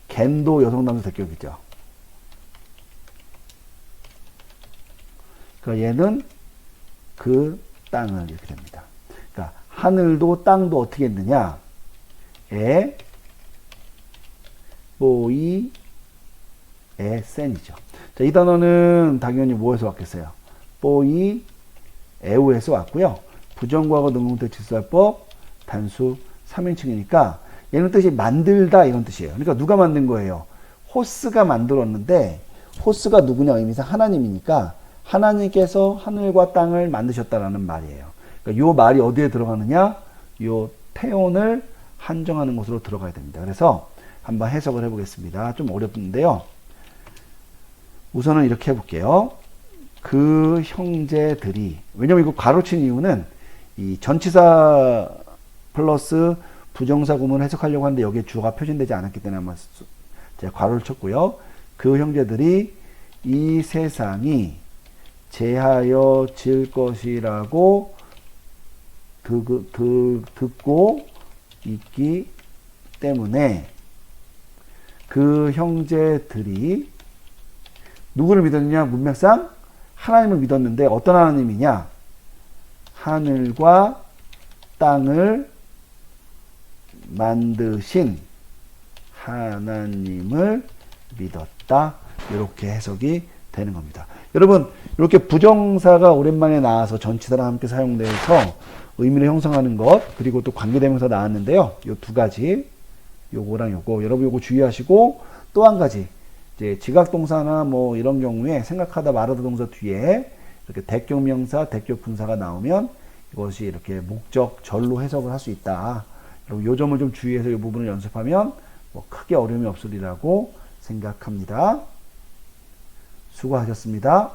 겐도 여성 단수 대격이죠. 그러니까 얘는 그 땅을 이렇게 됩니다. 그러니까 하늘도 땅도 어떻게 했느냐? 보이, 센이죠. 자, 이 단어는 당연히 뭐에서 왔겠어요? 보이, 에우에서 왔고요. 부정과거 능동태 직설법 단수 3인칭이니까 얘는 뜻이 만들다 이런 뜻이에요. 그러니까 누가 만든 거예요? 호스가 만들었는데 호스가 누구냐 의미상 하나님이니까 하나님께서 하늘과 땅을 만드셨다라는 말이에요. 그러니까 요 말이 어디에 들어가느냐? 요 태온을 한정하는 곳으로 들어가야 됩니다. 그래서 한번 해석을 해보겠습니다. 좀 어렵는데요. 우선은 이렇게 해볼게요. 그 형제들이, 왜냐면 이거 가로친 이유는 이 전치사 플러스 부정사 구문을 해석하려고 하는데 여기에 주어가 표준되지 않았기 때문에 아마 제가 괄호를 쳤고요. 그 형제들이 이 세상이 제하여 질 것이라고 듣고 있기 때문에 그 형제들이 누구를 믿었느냐? 문맥상 하나님을 믿었는데 어떤 하나님이냐? 하늘과 땅을 만드신 하나님을 믿었다. 이렇게 해석이 되는 겁니다. 여러분, 이렇게 부정사가 오랜만에 나와서 전치사랑 함께 사용돼서 의미를 형성하는 것, 그리고 또 관계대명사 나왔는데요. 요 두 가지, 요거랑 요거, 여러분 요거 주의하시고, 또 한 가지, 이제 지각동사나 뭐 이런 경우에 생각하다 말하다 동사 뒤에 이렇게 대격명사, 대격분사가 나오면 이것이 이렇게 목적절로 해석을 할 수 있다. 여러분 요 점을 좀 주의해서 이 부분을 연습하면 뭐 크게 어려움이 없으리라고 생각합니다. 수고하셨습니다.